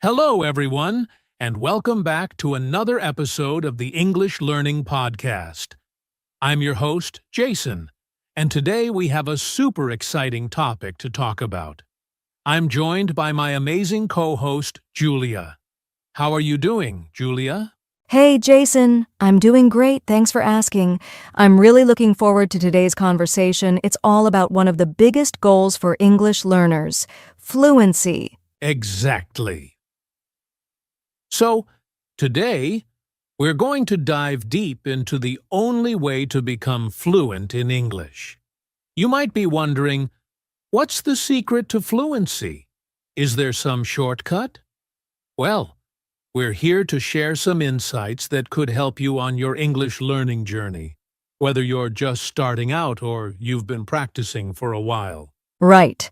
Hello, everyone, and welcome back to another episode of the English Learning Podcast. I'm your host, Jason, and today we have a super exciting topic to talk about. I'm joined by my amazing co-host, Julia. How are you doing, Julia? Hey, Jason. I'm doing great. Thanks for asking. I'm really looking forward to today's conversation. It's all about one of the biggest goals for English learners, fluency. Exactly. So, today, we're going to dive deep into the only way to become fluent in English. You might be wondering, what's the secret to fluency? Is there some shortcut? Well, we're here to share some insights that could help you on your English learning journey, whether you're just starting out or you've been practicing for a while. Right.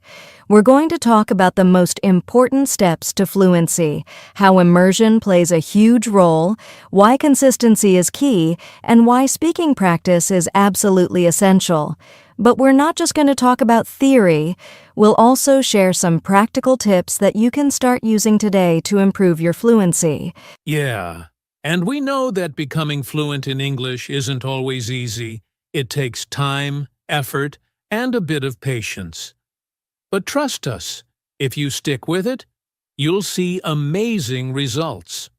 We're going to talk about the most important steps to fluency, how immersion plays a huge role, why consistency is key, and why speaking practice is absolutely essential. But we're not just going to talk about theory. We'll also share some practical tips that you can start using today to improve your fluency. Yeah, and we know that becoming fluent in English isn't always easy. It takes time, effort, and a bit of patience. But trust us, if you stick with it, you'll see amazing results.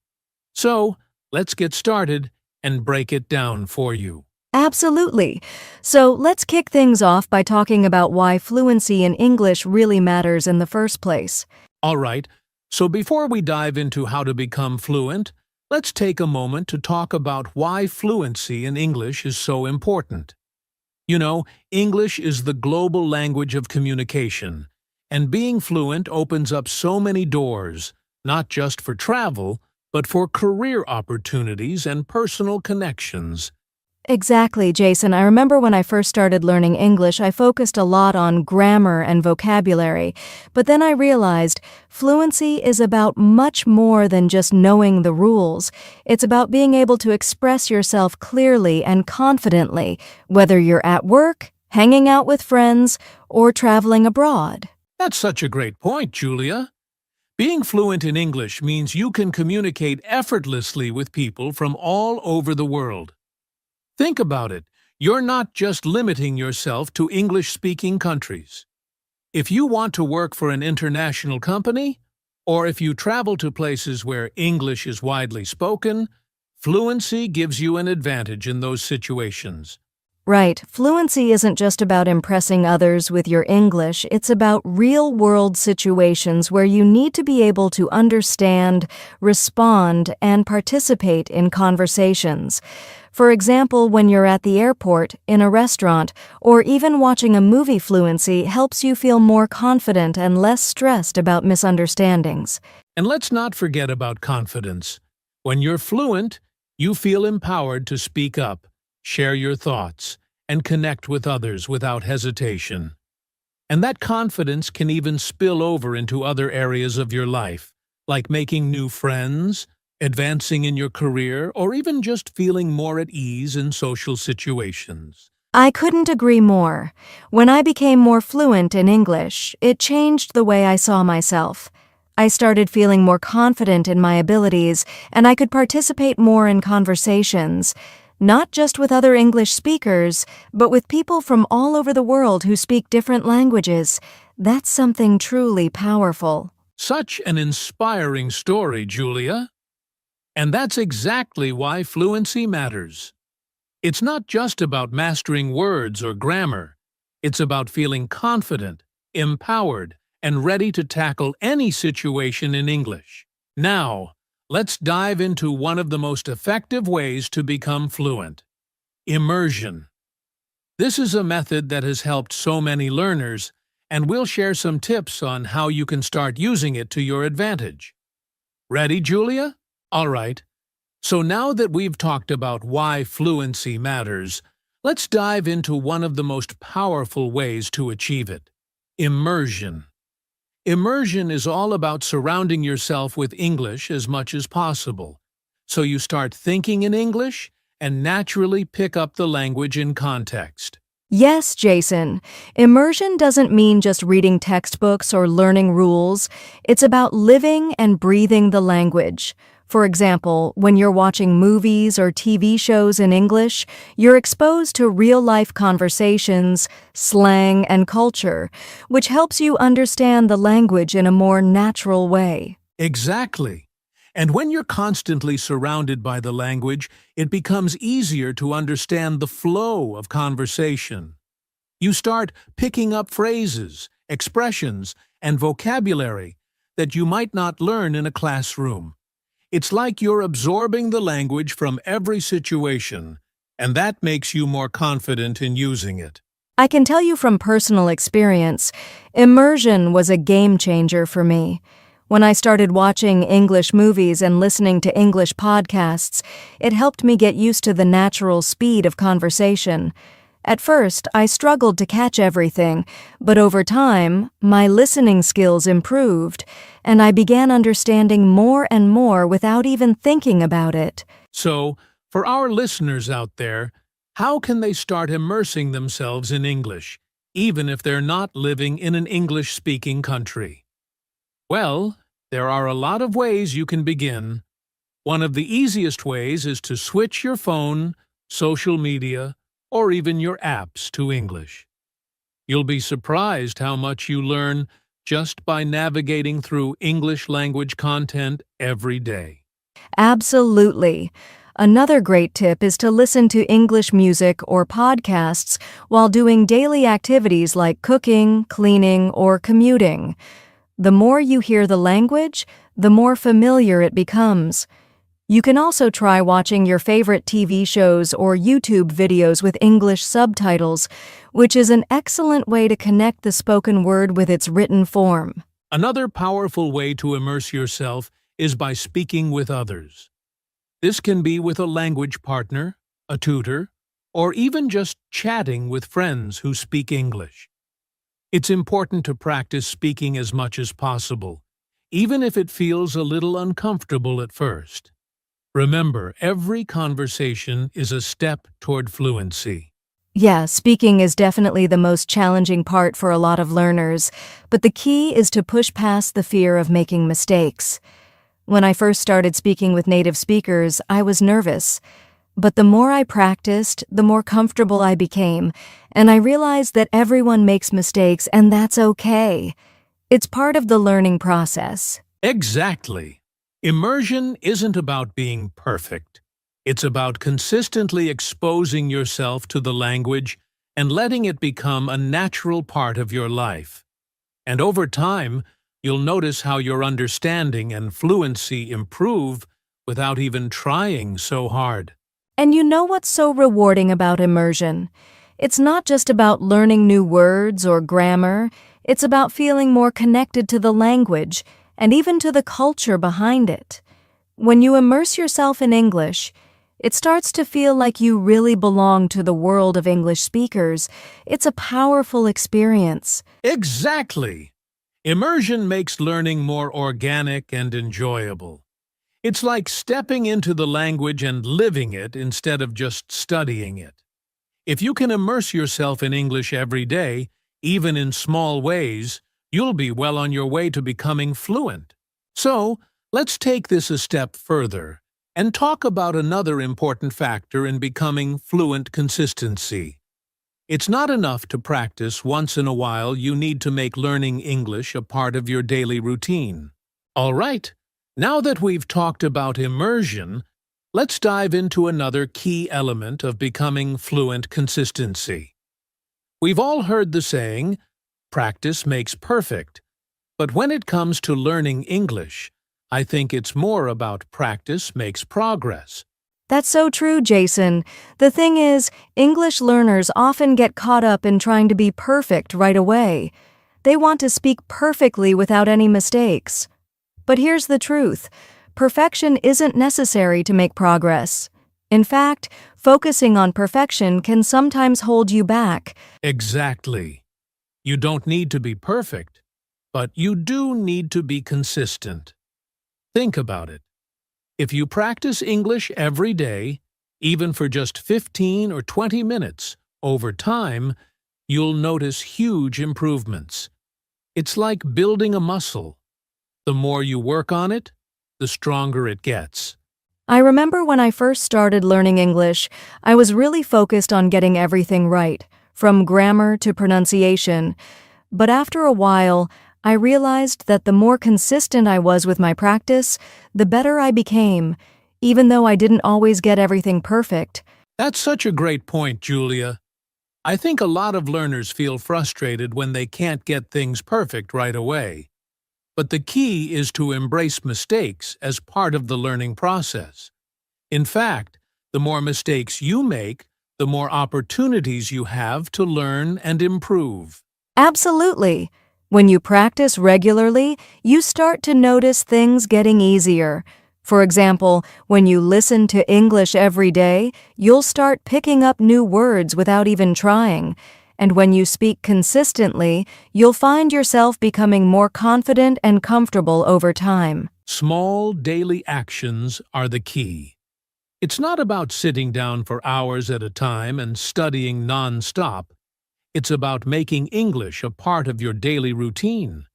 So, let's get started and break it down for you. Absolutely. So let's kick things off by talking about why fluency in English really matters in the first place. All right, so before we dive into how to become fluent, let's take a moment to talk about why fluency in English is so important. You know, English is the global language of communication, and being fluent opens up so many doors, not just for travel, but for career opportunities and personal connections. Exactly, Jason. I remember when I first started learning English, I focused a lot on grammar and vocabulary. But then I realized fluency is about much more than just knowing the rules. It's about being able to express yourself clearly and confidently, whether you're at work, hanging out with friends, or traveling abroad. That's such a great point, Julia. Being fluent in English means you can communicate effortlessly with people from all over the world. Think about it. You're not just limiting yourself to English-speaking countries. If you want to work for an international company, or if you travel to places where English is widely spoken, fluency gives you an advantage in those situations. Right. Fluency isn't just about impressing others with your English, it's about real-world situations where you need to be able to understand, respond, and participate in conversations. For example, when you're at the airport, in a restaurant, or even watching a movie, fluency helps you feel more confident and less stressed about misunderstandings. And let's not forget about confidence. When you're fluent, you feel empowered to speak up, share your thoughts, and connect with others without hesitation. And that confidence can even spill over into other areas of your life, like making new friends, advancing in your career, or even just feeling more at ease in social situations. I couldn't agree more. When I became more fluent in English, it changed the way I saw myself. I started feeling more confident in my abilities, and I could participate more in conversations, not just with other English speakers, but with people from all over the world who speak different languages. That's something truly powerful. Such an inspiring story, Julia. And that's exactly why fluency matters. It's not just about mastering words or grammar. It's about feeling confident, empowered, and ready to tackle any situation in English. Now, let's dive into one of the most effective ways to become fluent: immersion. This is a method that has helped so many learners, and we'll share some tips on how you can start using it to your advantage. Ready, Julia? All right. So now that we've talked about why fluency matters, let's dive into one of the most powerful ways to achieve it: immersion. Immersion is all about surrounding yourself with English as much as possible, so you start thinking in English and naturally pick up the language in context. Yes, Jason. Immersion doesn't mean just reading textbooks or learning rules. It's about living and breathing the language. For example, when you're watching movies or TV shows in English, you're exposed to real-life conversations, slang, and culture, which helps you understand the language in a more natural way. Exactly. And when you're constantly surrounded by the language, it becomes easier to understand the flow of conversation. You start picking up phrases, expressions, and vocabulary that you might not learn in a classroom. It's like you're absorbing the language from every situation, and that makes you more confident in using it. I can tell you from personal experience, immersion was a game changer for me. When I started watching English movies and listening to English podcasts, it helped me get used to the natural speed of conversation. At first, I struggled to catch everything, but over time, my listening skills improved, and I began understanding more and more without even thinking about it. So, for our listeners out there, how can they start immersing themselves in English, even if they're not living in an English-speaking country? Well, there are a lot of ways you can begin. One of the easiest ways is to switch your phone, social media, or even your apps to English. You'll be surprised how much you learn just by navigating through English language content every day. Absolutely. Another great tip is to listen to English music or podcasts while doing daily activities like cooking, cleaning, or commuting. The more you hear the language, the more familiar it becomes. You can also try watching your favorite TV shows or YouTube videos with English subtitles, which is an excellent way to connect the spoken word with its written form. Another powerful way to immerse yourself is by speaking with others. This can be with a language partner, a tutor, or even just chatting with friends who speak English. It's important to practice speaking as much as possible, even if it feels a little uncomfortable at first. Remember, every conversation is a step toward fluency. Yeah, speaking is definitely the most challenging part for a lot of learners, but the key is to push past the fear of making mistakes. When I first started speaking with native speakers, I was nervous. But the more I practiced, the more comfortable I became, and I realized that everyone makes mistakes and that's okay. It's part of the learning process. Exactly. Immersion isn't about being perfect. It's about consistently exposing yourself to the language and letting it become a natural part of your life. And over time, you'll notice how your understanding and fluency improve without even trying so hard. And you know what's so rewarding about immersion? It's not just about learning new words or grammar, it's about feeling more connected to the language and even to the culture behind it. When you immerse yourself in English, it starts to feel like you really belong to the world of English speakers. It's a powerful experience. Exactly. Immersion makes learning more organic and enjoyable. It's like stepping into the language and living it instead of just studying it. If you can immerse yourself in English every day, even in small ways, you'll be well on your way to becoming fluent. So, let's take this a step further and talk about another important factor in becoming fluent: consistency. It's not enough to practice once in a while. You need to make learning English a part of your daily routine. All right, now that we've talked about immersion, let's dive into another key element of becoming fluent: consistency. We've all heard the saying, practice makes perfect. But when it comes to learning English, I think it's more about practice makes progress. That's so true, Jason. The thing is, English learners often get caught up in trying to be perfect right away. They want to speak perfectly without any mistakes. But here's the truth. Perfection isn't necessary to make progress. In fact, focusing on perfection can sometimes hold you back. Exactly. You don't need to be perfect, but you do need to be consistent. Think about it. If you practice English every day, even for just 15 or 20 minutes, Over time, you'll notice huge improvements. It's like building a muscle. The more you work on it, the stronger it gets. I remember when I first started learning English, I was really focused on getting everything right, from grammar to pronunciation. But after a while, I realized that the more consistent I was with my practice, the better I became, even though I didn't always get everything perfect. That's such a great point, Julia. I think a lot of learners feel frustrated when they can't get things perfect right away. But the key is to embrace mistakes as part of the learning process. In fact, the more mistakes you make, the more opportunities you have to learn and improve. Absolutely. When you practice regularly, you start to notice things getting easier. For example, when you listen to English every day, you'll start picking up new words without even trying. And when you speak consistently, you'll find yourself becoming more confident and comfortable over time. Small daily actions are the key. It's not about sitting down for hours at a time and studying non-stop. It's about making English a part of your daily routine.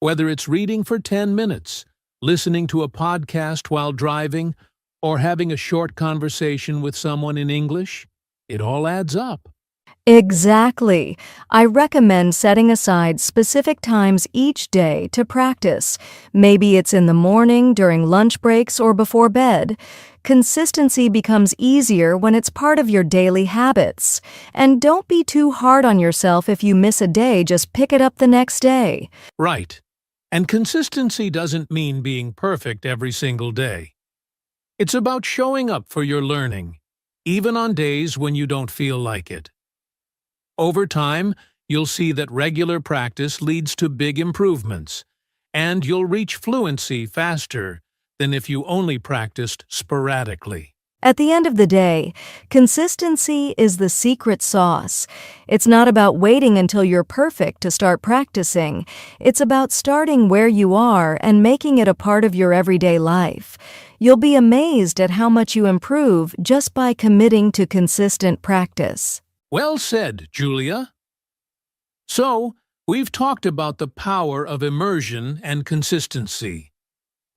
Whether it's reading for 10 minutes, listening to a podcast while driving, or having a short conversation with someone in English, it all adds up. Exactly. I recommend setting aside specific times each day to practice. Maybe it's in the morning, during lunch breaks, or before bed. Consistency becomes easier when it's part of your daily habits. And don't be too hard on yourself if you miss a day, just pick it up the next day. Right. And consistency doesn't mean being perfect every single day. It's about showing up for your learning, even on days when you don't feel like it. Over time, you'll see that regular practice leads to big improvements, and you'll reach fluency faster than if you only practiced sporadically. At the end of the day, consistency is the secret sauce. It's not about waiting until you're perfect to start practicing. It's about starting where you are and making it a part of your everyday life. You'll be amazed at how much you improve just by committing to consistent practice. Well said, Julia. So, we've talked about the power of immersion and consistency.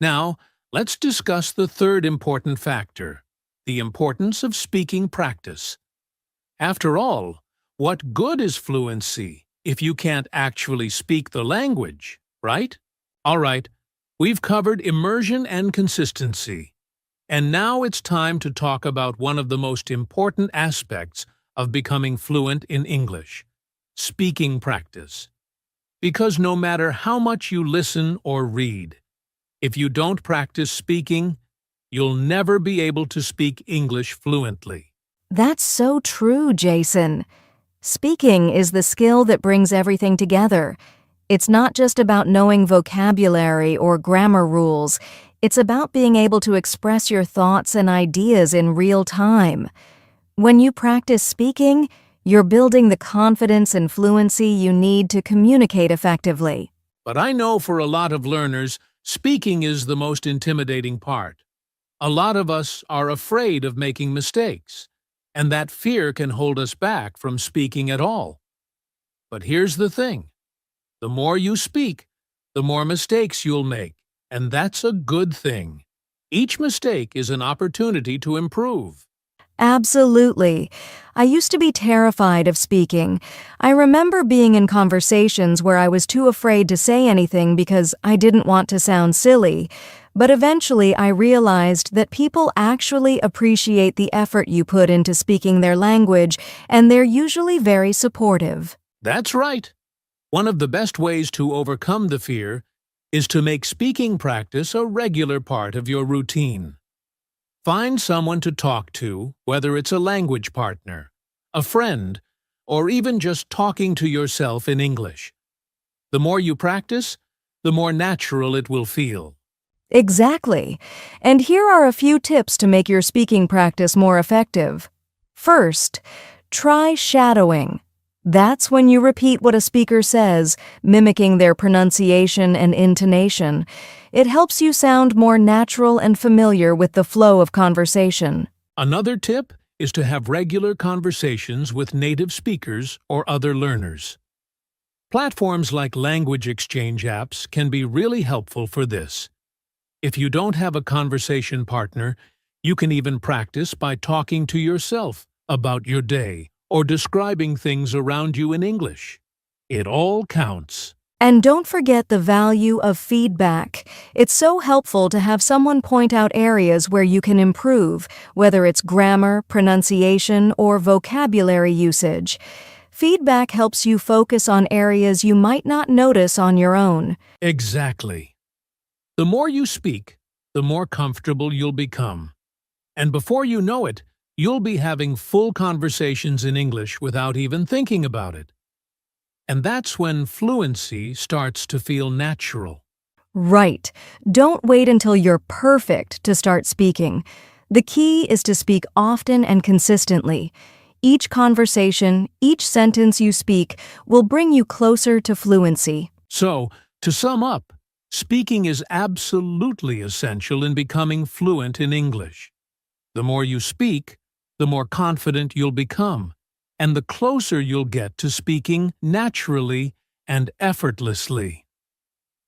Now, let's discuss the third important factor, the importance of speaking practice. After all, what good is fluency if you can't actually speak the language, right? All right, we've covered immersion and consistency. And now it's time to talk about one of the most important aspects of becoming fluent in English, speaking practice. Because no matter how much you listen or read, if you don't practice speaking, you'll never be able to speak English fluently. That's so true, Jason. Speaking is the skill that brings everything together. It's not just about knowing vocabulary or grammar rules. It's about being able to express your thoughts and ideas in real time. When you practice speaking, you're building the confidence and fluency you need to communicate effectively. But I know for a lot of learners, speaking is the most intimidating part. A lot of us are afraid of making mistakes, and that fear can hold us back from speaking at all. But here's the thing. The more you speak, the more mistakes you'll make, and that's a good thing. Each mistake is an opportunity to improve. Absolutely. I used to be terrified of speaking. I remember being in conversations where I was too afraid to say anything because I didn't want to sound silly. But eventually I realized that people actually appreciate the effort you put into speaking their language, and they're usually very supportive. That's right. One of the best ways to overcome the fear is to make speaking practice a regular part of your routine. Find someone to talk to, whether it's a language partner, a friend, or even just talking to yourself in English. The more you practice, the more natural it will feel. Exactly. And here are a few tips to make your speaking practice more effective. First, try shadowing. That's when you repeat what a speaker says, mimicking their pronunciation and intonation. It helps you sound more natural and familiar with the flow of conversation. Another tip is to have regular conversations with native speakers or other learners. Platforms like language exchange apps can be really helpful for this. If you don't have a conversation partner, you can even practice by talking to yourself about your day or describing things around you in English. It all counts. And don't forget the value of feedback. It's so helpful to have someone point out areas where you can improve, whether it's grammar, pronunciation, or vocabulary usage. Feedback helps you focus on areas you might not notice on your own. Exactly. The more you speak, the more comfortable you'll become. And before you know it, you'll be having full conversations in English without even thinking about it. And that's when fluency starts to feel natural. Right. Don't wait until you're perfect to start speaking. The key is to speak often and consistently. Each conversation, each sentence you speak will bring you closer to fluency. So, to sum up, speaking is absolutely essential in becoming fluent in English. The more you speak, the more confident you'll become, and the closer you'll get to speaking naturally and effortlessly.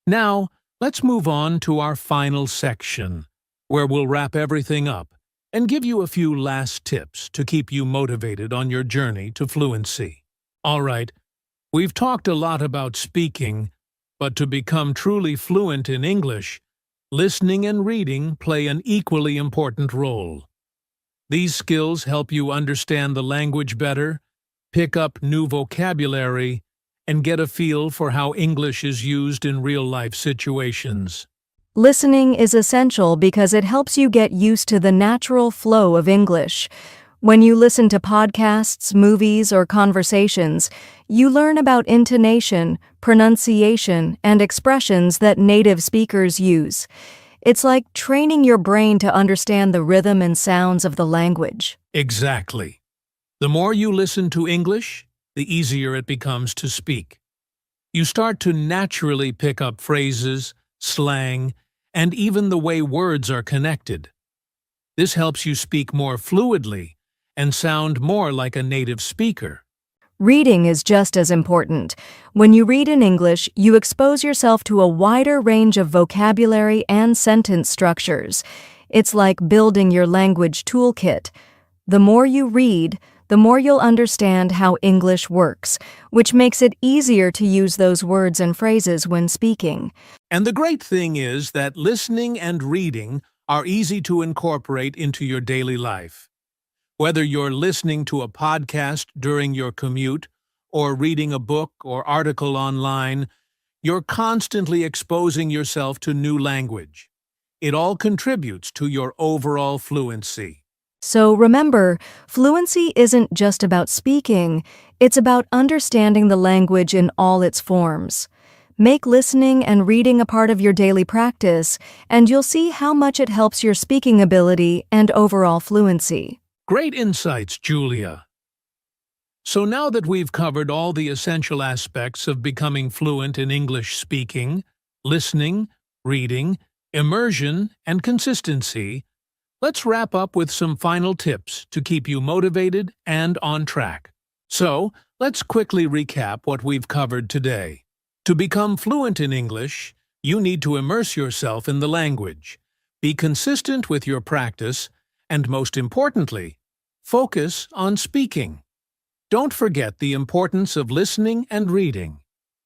Now, let's move on to our final section, where we'll wrap everything up and give you a few last tips to keep you motivated on your journey to fluency. All right, we've talked a lot about speaking, but to become truly fluent in English, listening and reading play an equally important role. These skills help you understand the language better, pick up new vocabulary, and get a feel for how English is used in real-life situations. Listening is essential because it helps you get used to the natural flow of English. When you listen to podcasts, movies, or conversations, you learn about intonation, pronunciation, and expressions that native speakers use. It's like training your brain to understand the rhythm and sounds of the language. Exactly. The more you listen to English, the easier it becomes to speak. You start to naturally pick up phrases, slang, and even the way words are connected. This helps you speak more fluidly and sound more like a native speaker. Reading is just as important. When you read in English, you expose yourself to a wider range of vocabulary and sentence structures. It's like building your language toolkit. The more you read, the more you'll understand how English works, which makes it easier to use those words and phrases when speaking. And the great thing is that listening and reading are easy to incorporate into your daily life. Whether you're listening to a podcast during your commute, or reading a book or article online, you're constantly exposing yourself to new language. It all contributes to your overall fluency. So remember, fluency isn't just about speaking, it's about understanding the language in all its forms. Make listening and reading a part of your daily practice, and you'll see how much it helps your speaking ability and overall fluency. Great insights, Julia. So now that we've covered all the essential aspects of becoming fluent in English speaking, listening, reading, immersion, and consistency, let's wrap up with some final tips to keep you motivated and on track. So, let's quickly recap what we've covered today. To become fluent in English, you need to immerse yourself in the language, be consistent with your practice, and most importantly, focus on speaking. Don't forget the importance of listening and reading,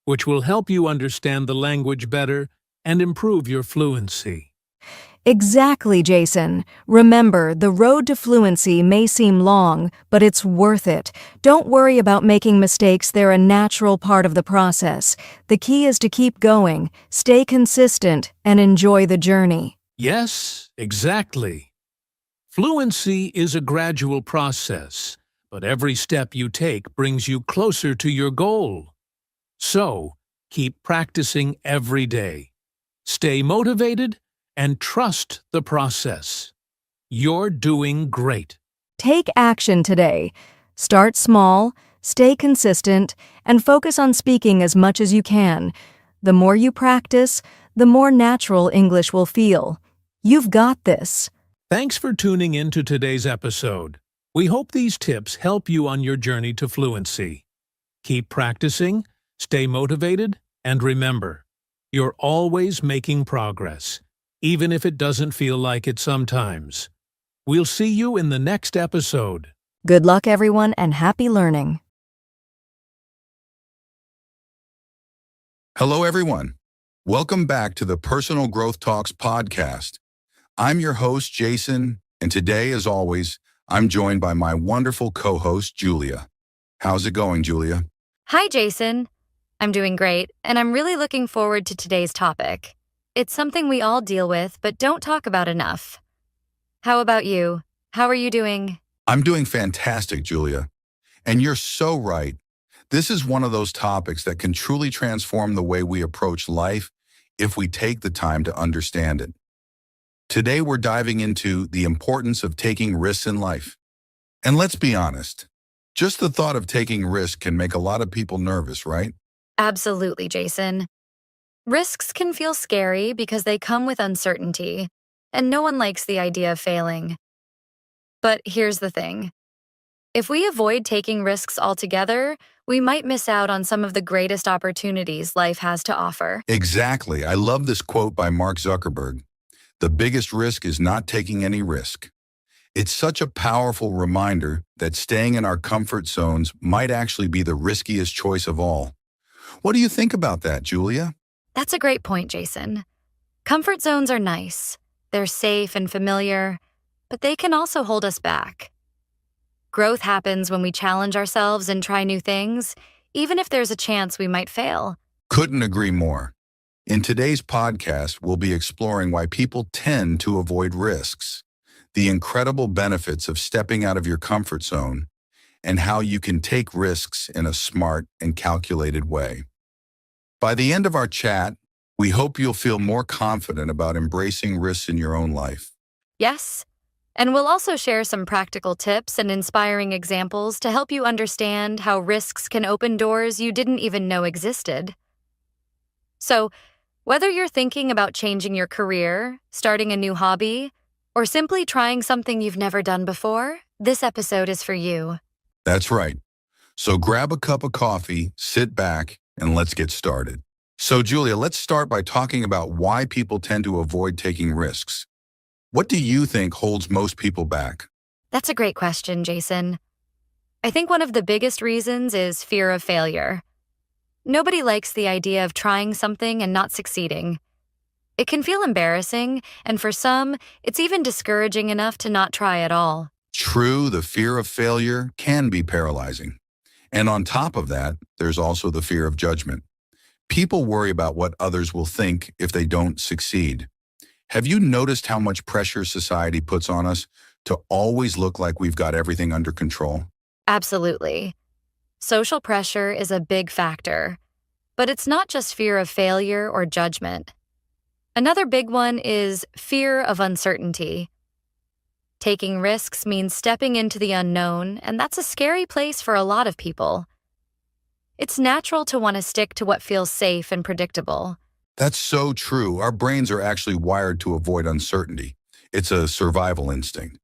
which will help you understand the language better and improve your fluency. Exactly, Jason. Remember, the road to fluency may seem long, but it's worth it. Don't worry about making mistakes, they're a natural part of the process. The key is to keep going, stay consistent, and enjoy the journey. Yes, exactly. Fluency is a gradual process, but every step you take brings you closer to your goal. So, keep practicing every day. Stay motivated and trust the process. You're doing great. Take action today. Start small, stay consistent, and focus on speaking as much as you can. The more you practice, the more natural English will feel. You've got this. Thanks for tuning in to today's episode. We hope these tips help you on your journey to fluency. Keep practicing, stay motivated, and remember, you're always making progress, even if it doesn't feel like it sometimes. We'll see you in the next episode. Good luck, everyone, and happy learning. Hello, everyone. Welcome back to the Personal Growth Talks podcast. I'm your host, Jason, and today, as always, I'm joined by my wonderful co-host, Julia. How's it going, Julia? Hi, Jason. I'm doing great, and I'm really looking forward to today's topic. It's something we all deal with, but don't talk about enough. How about you? How are you doing? I'm doing fantastic, Julia. And you're so right. This is one of those topics that can truly transform the way we approach life if we take the time to understand it. Today, we're diving into the importance of taking risks in life. And let's be honest, just the thought of taking risks can make a lot of people nervous, right? Absolutely, Jason. Risks can feel scary because they come with uncertainty, and no one likes the idea of failing. But here's the thing. If we avoid taking risks altogether, we might miss out on some of the greatest opportunities life has to offer. Exactly. I love this quote by Mark Zuckerberg. The biggest risk is not taking any risk. It's such a powerful reminder that staying in our comfort zones might actually be the riskiest choice of all. What do you think about that, Julia? That's a great point, Jason. Comfort zones are nice. They're safe and familiar, but they can also hold us back. Growth happens when we challenge ourselves and try new things, even if there's a chance we might fail. Couldn't agree more. In today's podcast, we'll be exploring why people tend to avoid risks, the incredible benefits of stepping out of your comfort zone, and how you can take risks in a smart and calculated way. By the end of our chat, we hope you'll feel more confident about embracing risks in your own life. Yes, and we'll also share some practical tips and inspiring examples to help you understand how risks can open doors you didn't even know existed. So, whether you're thinking about changing your career, starting a new hobby, or simply trying something you've never done before, this episode is for you. That's right. So grab a cup of coffee, sit back, and let's get started. So, Julia, let's start by talking about why people tend to avoid taking risks. What do you think holds most people back? That's a great question, Jason. I think one of the biggest reasons is fear of failure. Nobody likes the idea of trying something and not succeeding. It can feel embarrassing, and for some, it's even discouraging enough to not try at all. True, the fear of failure can be paralyzing. And on top of that, there's also the fear of judgment. People worry about what others will think if they don't succeed. Have you noticed how much pressure society puts on us to always look like we've got everything under control? Absolutely. Social pressure is a big factor, but it's not just fear of failure or judgment. Another big one is fear of uncertainty. Taking risks means stepping into the unknown, and that's a scary place for a lot of people. It's natural to want to stick to what feels safe and predictable. That's so true. Our brains are actually wired to avoid uncertainty. It's a survival instinct.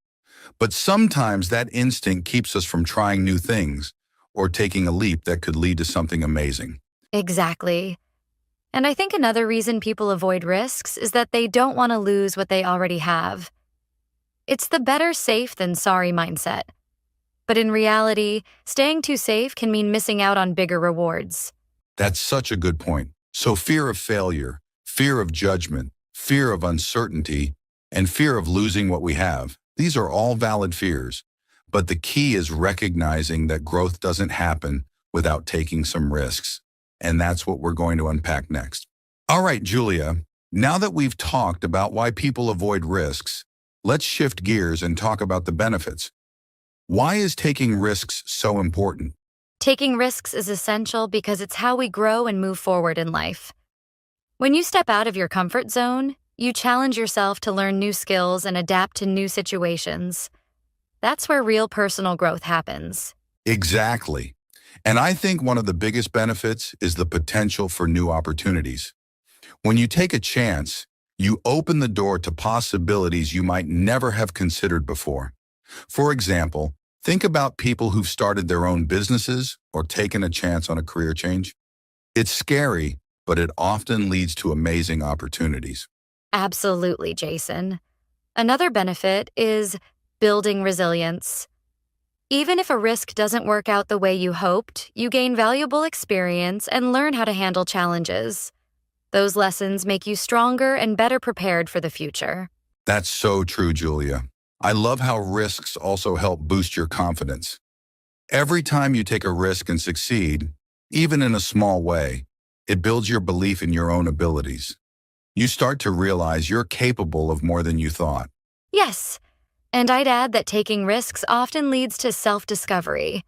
But sometimes that instinct keeps us from trying new things or taking a leap that could lead to something amazing. Exactly. And I think another reason people avoid risks is that they don't want to lose what they already have. It's the better safe than sorry mindset. But in reality, staying too safe can mean missing out on bigger rewards. That's such a good point. So fear of failure, fear of judgment, fear of uncertainty, and fear of losing what we have, these are all valid fears. But the key is recognizing that growth doesn't happen without taking some risks. And that's what we're going to unpack next. All right, Julia, now that we've talked about why people avoid risks, let's shift gears and talk about the benefits. Why is taking risks so important? Taking risks is essential because it's how we grow and move forward in life. When you step out of your comfort zone, you challenge yourself to learn new skills and adapt to new situations. That's where real personal growth happens. Exactly. And I think one of the biggest benefits is the potential for new opportunities. When you take a chance, you open the door to possibilities you might never have considered before. For example, Think about people who've started their own businesses or taken a chance on a career change. It's scary, but it often leads to amazing opportunities. Absolutely, Jason. Another benefit is building resilience. Even if a risk doesn't work out the way you hoped, you gain valuable experience and learn how to handle challenges. Those lessons make you stronger and better prepared for the future. That's so true, Julia. I love how risks also help boost your confidence. Every time you take a risk and succeed, even in a small way, it builds your belief in your own abilities. You start to realize you're capable of more than you thought. Yes, and I'd add that taking risks often leads to self-discovery.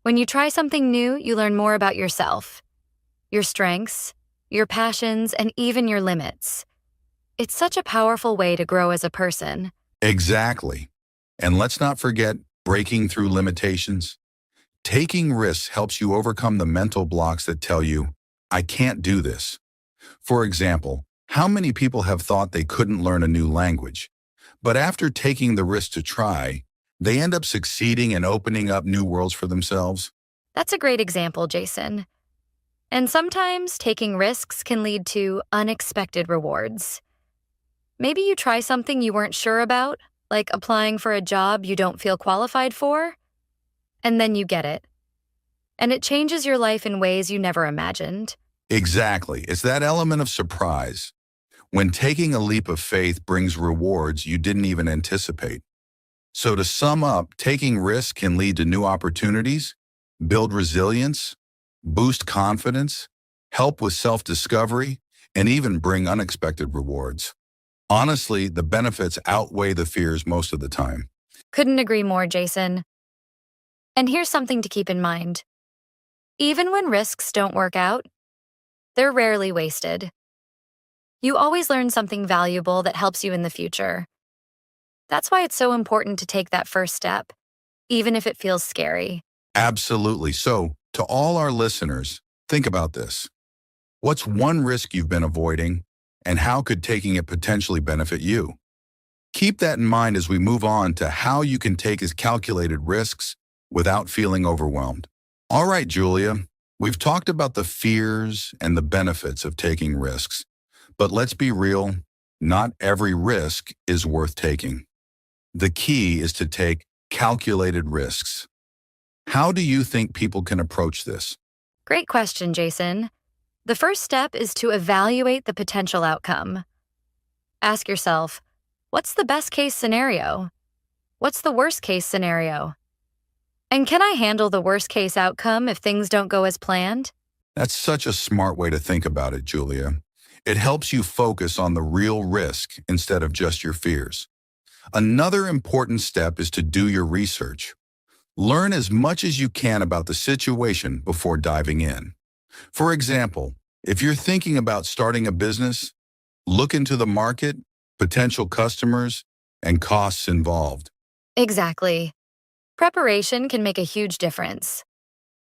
When you try something new, you learn more about yourself, your strengths, your passions, and even your limits. It's such a powerful way to grow as a person. Exactly. And let's not forget breaking through limitations. Taking risks helps you overcome the mental blocks that tell you, I can't do this. For example, how many people have thought they couldn't learn a new language? But after taking the risk to try, they end up succeeding and opening up new worlds for themselves. That's a great example, Jason. And sometimes taking risks can lead to unexpected rewards. Maybe you try something you weren't sure about, like applying for a job you don't feel qualified for, and then you get it. And it changes your life in ways you never imagined. Exactly. It's that element of surprise. When taking a leap of faith brings rewards you didn't even anticipate. So to sum up, taking risks can lead to new opportunities, build resilience, boost confidence, help with self-discovery, and even bring unexpected rewards. Honestly, the benefits outweigh the fears most of the time. Couldn't agree more, Jason. And here's something to keep in mind. Even when risks don't work out, they're rarely wasted. You always learn something valuable that helps you in the future. That's why it's so important to take that first step, even if it feels scary. Absolutely. So, to all our listeners, think about this. What's one risk you've been avoiding, and how could taking it potentially benefit you? Keep that in mind as we move on to how you can take as calculated risks without feeling overwhelmed. All right, Julia, we've talked about the fears and the benefits of taking risks. But let's be real, not every risk is worth taking. The key is to take calculated risks. How do you think people can approach this? Great question, Jason. The first step is to evaluate the potential outcome. Ask yourself, what's the best case scenario? What's the worst case scenario? And can I handle the worst case outcome if things don't go as planned? That's such a smart way to think about it, Julia. It helps you focus on the real risk instead of just your fears. Another important step is to do your research. Learn as much as you can about the situation before diving in. For example, if you're thinking about starting a business, look into the market, potential customers, and costs involved. Exactly. Preparation can make a huge difference.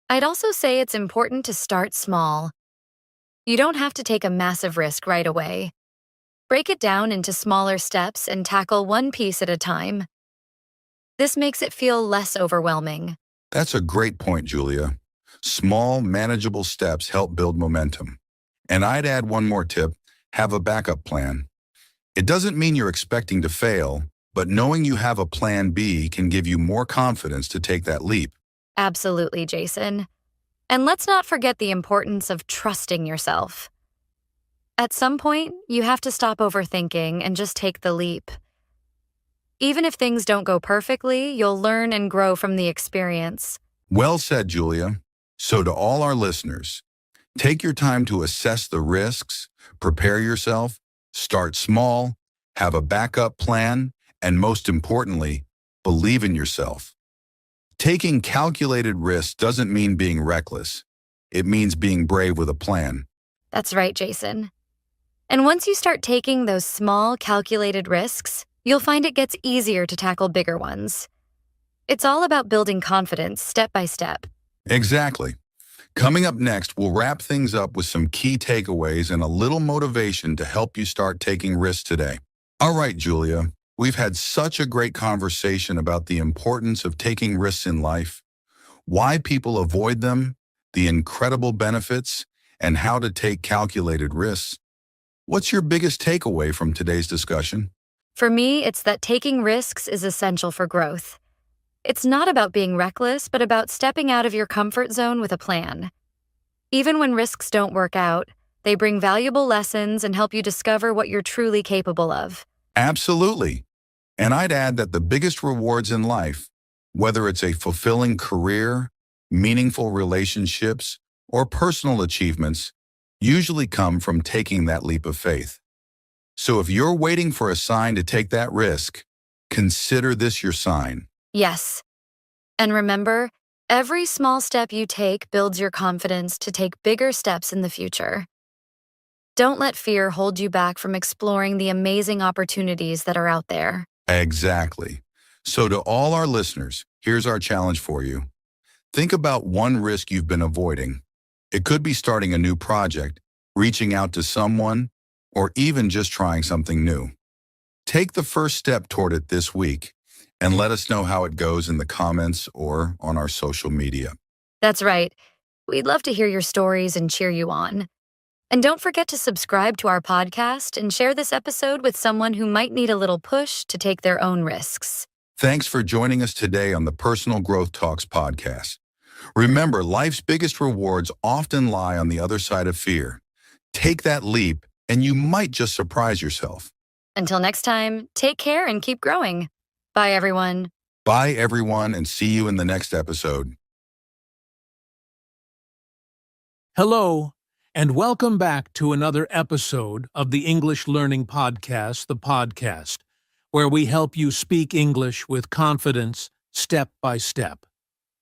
I'd also say it's important to start small. You don't have to take a massive risk right away. Break it down into smaller steps and tackle one piece at a time. This makes it feel less overwhelming. That's a great point, Julia. Small, manageable steps help build momentum. And I'd add one more tip, have a backup plan. It doesn't mean you're expecting to fail, but knowing you have a plan B can give you more confidence to take that leap. Absolutely, Jason. And let's not forget the importance of trusting yourself. At some point, you have to stop overthinking and just take the leap. Even if things don't go perfectly, you'll learn and grow from the experience. Well said, Julia. So to all our listeners, take your time to assess the risks, prepare yourself, start small, have a backup plan, and most importantly, believe in yourself. Taking calculated risks doesn't mean being reckless. It means being brave with a plan. That's right, Jason. And once you start taking those small, calculated risks, you'll find it gets easier to tackle bigger ones. It's all about building confidence step by step. Exactly. Coming up next, we'll wrap things up with some key takeaways and a little motivation to help you start taking risks today. All right, Julia, We've had such a great conversation about the importance of taking risks in life, why people avoid them, the incredible benefits, and how to take calculated risks. What's your biggest takeaway from today's discussion? For me, it's that taking risks is essential for growth. It's not about being reckless, but about stepping out of your comfort zone with a plan. Even when risks don't work out, they bring valuable lessons and help you discover what you're truly capable of. Absolutely. And I'd add that the biggest rewards in life, whether it's a fulfilling career, meaningful relationships, or personal achievements, usually come from taking that leap of faith. So if you're waiting for a sign to take that risk, consider this your sign. Yes. And remember, every small step you take builds your confidence to take bigger steps in the future. Don't let fear hold you back from exploring the amazing opportunities that are out there. Exactly. So to all our listeners, here's our challenge for you. Think about one risk you've been avoiding. It could be starting a new project, reaching out to someone, or even just trying something new. Take the first step toward it this week and let us know how it goes in the comments or on our social media. That's right. We'd love to hear your stories and cheer you on. And don't forget to subscribe to our podcast and share this episode with someone who might need a little push to take their own risks. Thanks for joining us today on the Personal Growth Talks podcast. Remember, life's biggest rewards often lie on the other side of fear. Take that leap, and you might just surprise yourself. Until next time, take care and keep growing. Bye, everyone. Bye, everyone, and see you in the next episode. Hello, and welcome back to another episode of the English Learning Podcast, the podcast, where we help you speak English with confidence, step by step.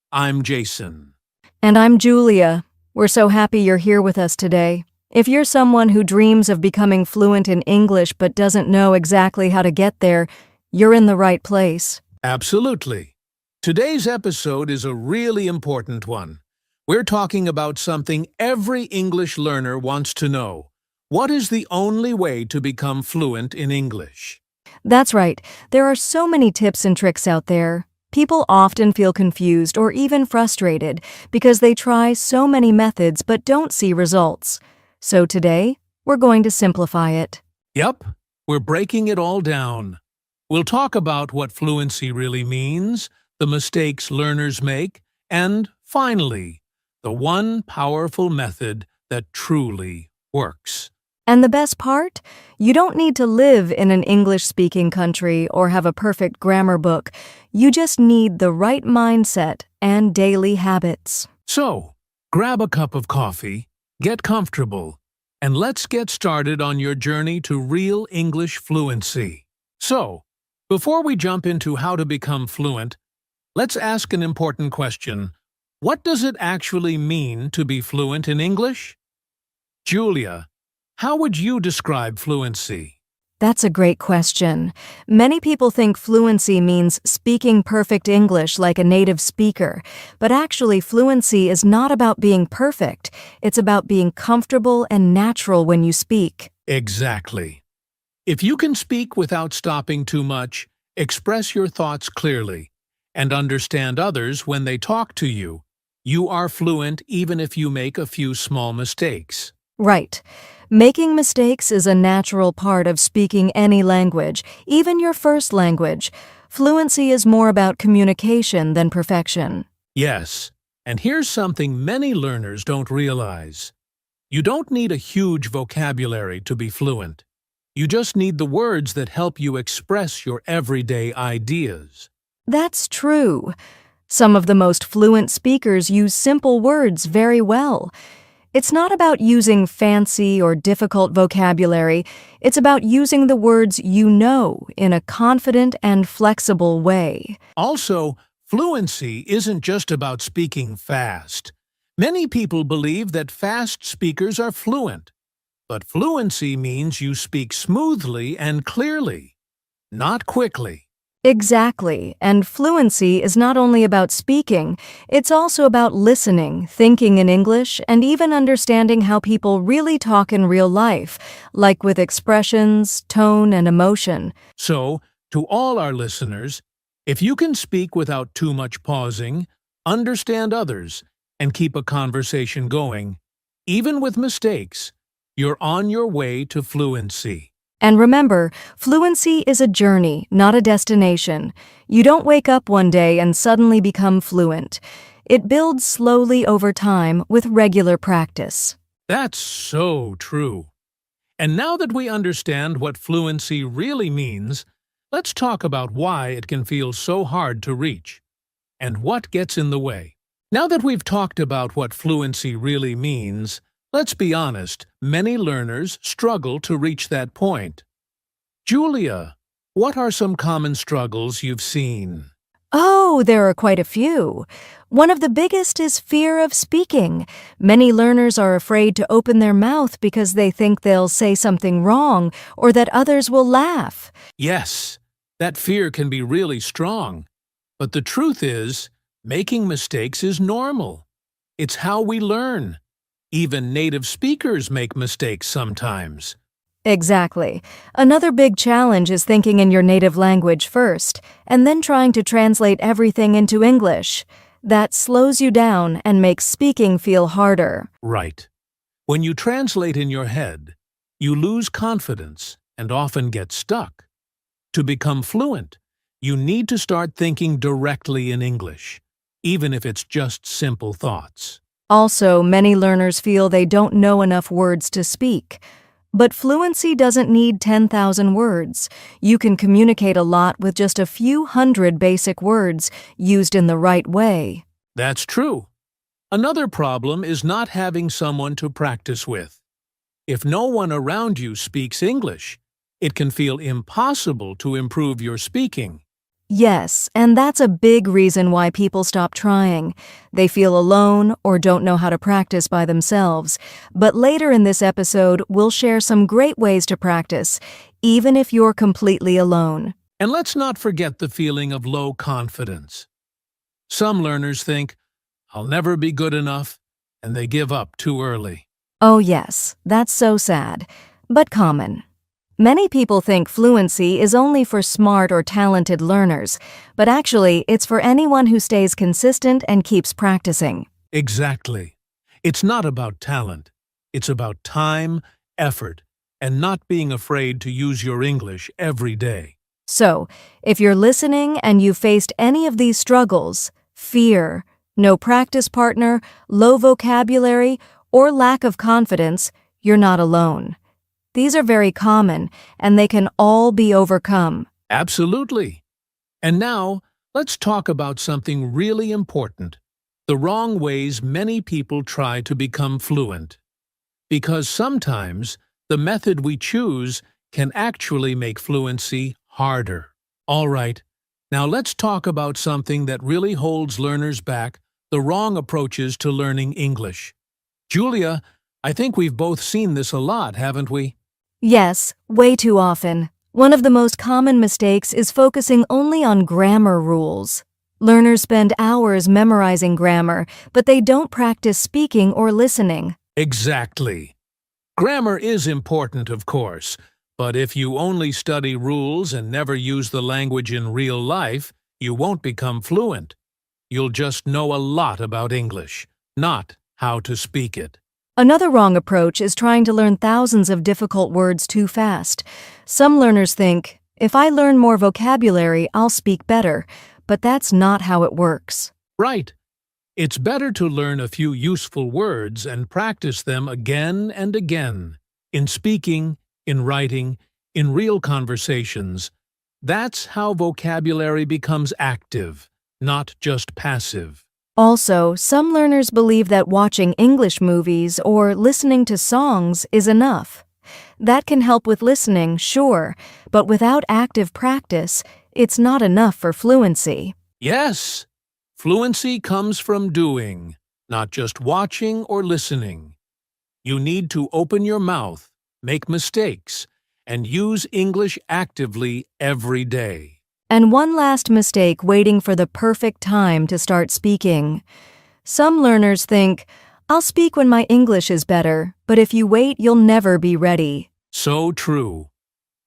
I'm Jason. And I'm Julia. We're so happy you're here with us today. If you're someone who dreams of becoming fluent in English but doesn't know exactly how to get there, you're in the right place. Absolutely. Today's episode is a really important one. We're talking about something every English learner wants to know. What is the only way to become fluent in English? That's right. There are so many tips and tricks out there. People often feel confused or even frustrated because they try so many methods but don't see results. So today, we're going to simplify it. Yep, we're breaking it all down. We'll talk about what fluency really means, the mistakes learners make, and, finally, the one powerful method that truly works. And the best part? You don't need to live in an English-speaking country or have a perfect grammar book. You just need the right mindset and daily habits. So, grab a cup of coffee, get comfortable, and let's get started on your journey to real English fluency. So, before we jump into how to become fluent, let's ask an important question. What does it actually mean to be fluent in English? Julia, how would you describe fluency? That's a great question. Many people think fluency means speaking perfect English like a native speaker, but actually fluency is not about being perfect. It's about being comfortable and natural when you speak. Exactly. If you can speak without stopping too much, express your thoughts clearly, and understand others when they talk to you, you are fluent even if you make a few small mistakes. Right. Making mistakes is a natural part of speaking any language, even your first language. Fluency is more about communication than perfection. Yes, and here's something many learners don't realize. You don't need a huge vocabulary to be fluent. You just need the words that help you express your everyday ideas. That's true. Some of the most fluent speakers use simple words very well. It's not about using fancy or difficult vocabulary. It's about using the words you know in a confident and flexible way. Also, fluency isn't just about speaking fast. Many people believe that fast speakers are fluent, but fluency means you speak smoothly and clearly, not quickly. Exactly, and fluency is not only about speaking, it's also about listening, thinking in English, and even understanding how people really talk in real life, like with expressions, tone, and emotion. So, To all our listeners, if you can speak without too much pausing, understand others, and keep a conversation going, even with mistakes, you're on your way to fluency. And remember, fluency is a journey, not a destination. You don't wake up one day and suddenly become fluent. It builds slowly over time with regular practice. That's so true. And now that we understand what fluency really means, let's talk about why it can feel so hard to reach and what gets in the way. Now that we've talked about what fluency really means, let's be honest, many learners struggle to reach that point. Julia, what are some common struggles you've seen? Oh, there are quite a few. One of the biggest is fear of speaking. Many learners are afraid to open their mouth because they think they'll say something wrong or that others will laugh. Yes, that fear can be really strong. But the truth is, making mistakes is normal. It's how we learn. Even native speakers make mistakes sometimes. Exactly. Another big challenge is thinking in your native language first, and then trying to translate everything into English. That slows you down and makes speaking feel harder. Right. When you translate in your head, you lose confidence and often get stuck. To become fluent, you need to start thinking directly in English, even if it's just simple thoughts. Also, many learners feel they don't know enough words to speak. But fluency doesn't need 10,000 words. You can communicate a lot with just a few hundred basic words used in the right way. That's true. Another problem is not having someone to practice with. If no one around you speaks English, it can feel impossible to improve your speaking. Yes, and that's a big reason why people stop trying. They feel alone or don't know how to practice by themselves. But later in this episode, we'll share some great ways to practice, even if you're completely alone. And let's not forget the feeling of low confidence. Some learners think, "I'll never be good enough," and they give up too early. Oh yes, that's so sad, but common. Many people think fluency is only for smart or talented learners, but actually it's for anyone who stays consistent and keeps practicing. Exactly. It's not about talent. It's about time, effort, and not being afraid to use your English every day. So, if you're listening and you've faced any of these struggles, fear, no practice partner, low vocabulary, or lack of confidence, you're not alone. These are very common, and they can all be overcome. Absolutely. And now, let's talk about something really important: the wrong ways many people try to become fluent. Because sometimes, the method we choose can actually make fluency harder. All right, now let's talk about something that really holds learners back: the wrong approaches to learning English. Julia, I think we've both seen this a lot, haven't we? Yes, way too often. One of the most common mistakes is focusing only on grammar rules. Learners spend hours memorizing grammar, but they don't practice speaking or listening. Exactly. Grammar is important, of course, but if you only study rules and never use the language in real life, you won't become fluent. You'll just know a lot about English, not how to speak it. Another wrong approach is trying to learn thousands of difficult words too fast. Some learners think, if I learn more vocabulary, I'll speak better, but that's not how it works. Right. It's better to learn a few useful words and practice them again and again, in speaking, in writing, in real conversations. That's how vocabulary becomes active, not just passive. Also, some learners believe that watching English movies or listening to songs is enough. That can help with listening, sure, but without active practice, it's not enough for fluency. Yes, fluency comes from doing, not just watching or listening. You need to open your mouth, make mistakes, and use English actively every day. And one last mistake: waiting for the perfect time to start speaking. Some learners think, I'll speak when my English is better, but if you wait, you'll never be ready. So true.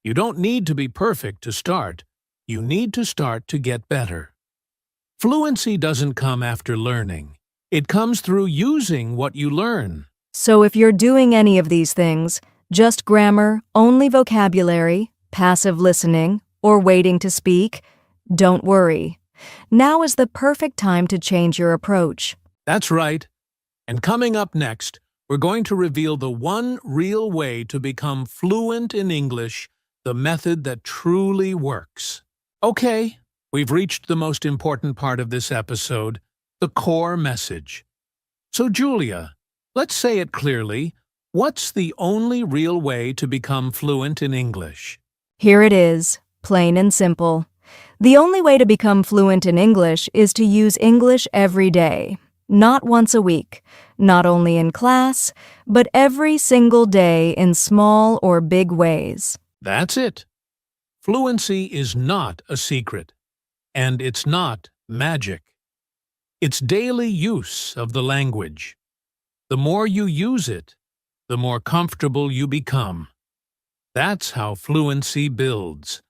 You don't need to be perfect to start. you need to start to get better. Fluency doesn't come after learning. It comes through using what you learn. So if you're doing any of these things, just grammar, only vocabulary, passive listening, or waiting to speak, don't worry. Now is the perfect time to change your approach. That's right. And coming up next, we're going to reveal the one real way to become fluent in English, the method that truly works. Okay, we've reached the most important part of this episode, the core message. So, Julia, let's say it clearly. What's the only real way to become fluent in English? Here it is, plain and simple. The only way to become fluent in English is to use English every day. Not once a week, not only in class, but every single day in small or big ways. That's it. Fluency is not a secret, and it's not magic. It's daily use of the language. The more you use it, the more comfortable you become. That's how fluency builds,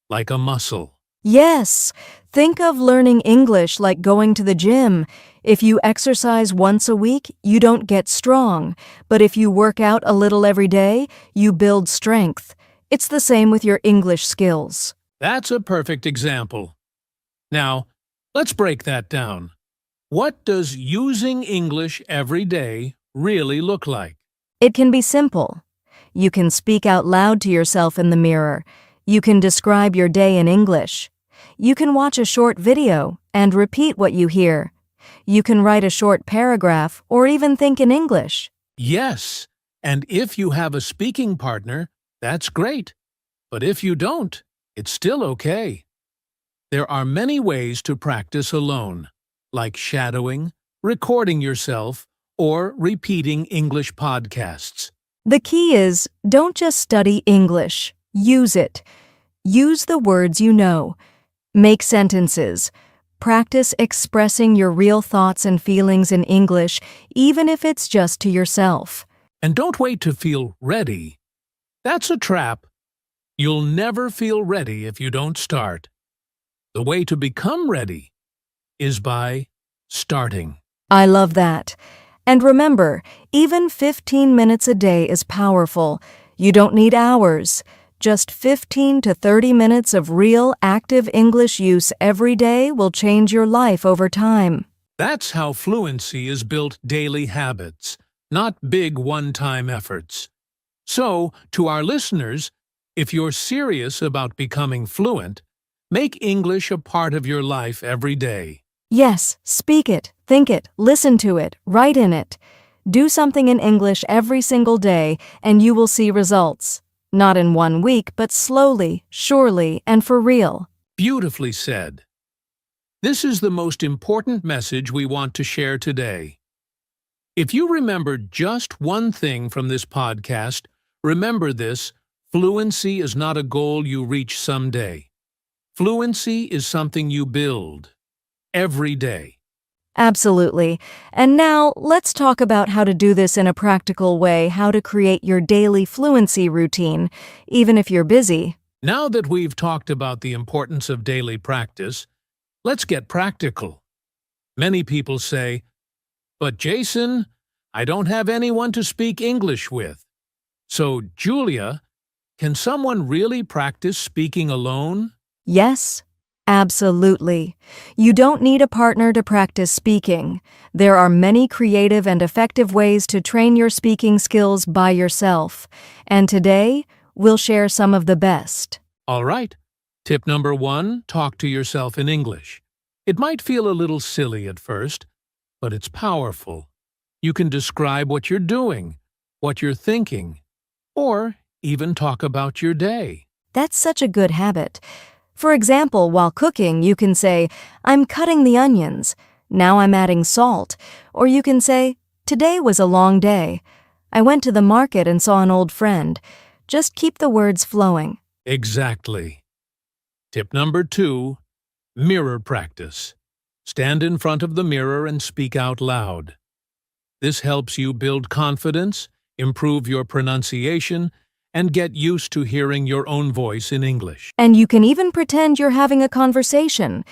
like a muscle. Yes, think of learning English like going to the gym. If you exercise once a week, you don't get strong. But if you work out a little every day, you build strength. It's the same with your English skills. That's a perfect example. Now, let's break that down. What does using English every day really look like? It can be simple. You can speak out loud to yourself in the mirror. You can describe your day in English. You can watch a short video and repeat what you hear. You can write a short paragraph or even think in English. Yes, and if you have a speaking partner, that's great. But if you don't, it's still okay. There are many ways to practice alone, like shadowing, recording yourself, or repeating English podcasts. The key is, don't just study English. Use it. Use the words you know. Make sentences. Practice expressing your real thoughts and feelings in English, even if it's just to yourself. And don't wait to feel ready. That's a trap. You'll never feel ready if you don't start. The way to become ready is by starting. I love that. And remember, even 15 minutes a day is powerful. You don't need hours. Just 15 to 30 minutes of real, active English use every day will change your life over time. That's how fluency is built daily habits, not big one-time efforts. So, to our listeners, if you're serious about becoming fluent, make English a part of your life every day. Yes, speak it, think it, listen to it, write in it. Do something in English every single day, and you will see results. Not in 1 week, but slowly, surely, and for real. Beautifully said. This is the most important message we want to share today. If you remember just one thing from this podcast, remember this: fluency is not a goal you reach someday. Fluency is something you build every day. Absolutely. And now, let's talk about how to do this in a practical way, how to create your daily fluency routine, even if you're busy. Now that we've talked about the importance of daily practice, let's get practical. Many people say, "But Jason, I don't have anyone to speak English with." So, Julia, can someone really practice speaking alone? Yes, absolutely. You don't need a partner to practice speaking. There are many creative and effective ways to train your speaking skills by yourself. And today, we'll share some of the best. All right. Tip number 1, talk to yourself in English. It might feel a little silly at first, but it's powerful. You can describe what you're doing, what you're thinking, or even talk about your day. That's such a good habit. For example, while cooking, you can say, "I'm cutting the onions. Now I'm adding salt." Or you can say, "Today was a long day. I went to the market and saw an old friend." Just keep the words flowing. Exactly. Tip number 2, mirror practice. Stand in front of the mirror and speak out loud. This helps you build confidence, improve your pronunciation, and get used to hearing your own voice in English. And you can even pretend you're having a conversation.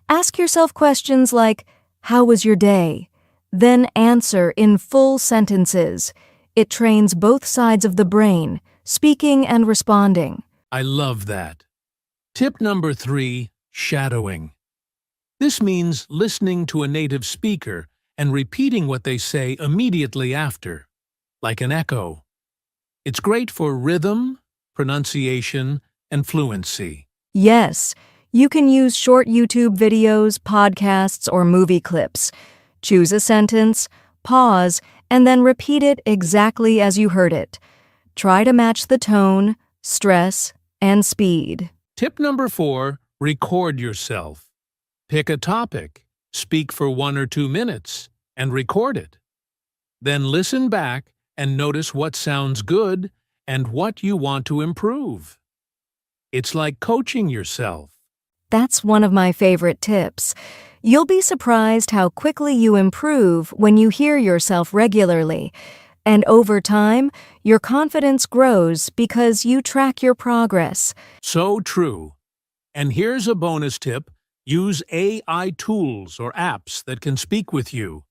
Ask yourself questions like, "How was your day?" Then answer in full sentences. It trains both sides of the brain, speaking and responding. I love that. Tip number 3, shadowing. This means listening to a native speaker and repeating what they say immediately after, like an echo. It's great for rhythm, pronunciation, and fluency. Yes, you can use short YouTube videos, podcasts, or movie clips. Choose a sentence, pause, and then repeat it exactly as you heard it. Try to match the tone, stress, and speed. Tip number 4, record yourself. Pick a topic, speak for 1 or 2 minutes, and record it. Then listen back and notice what sounds good and what you want to improve. It's like coaching yourself. That's one of my favorite tips. You'll be surprised how quickly you improve when you hear yourself regularly. And over time, your confidence grows because you track your progress. So true. And here's a bonus tip. Use AI tools or apps that can speak with you.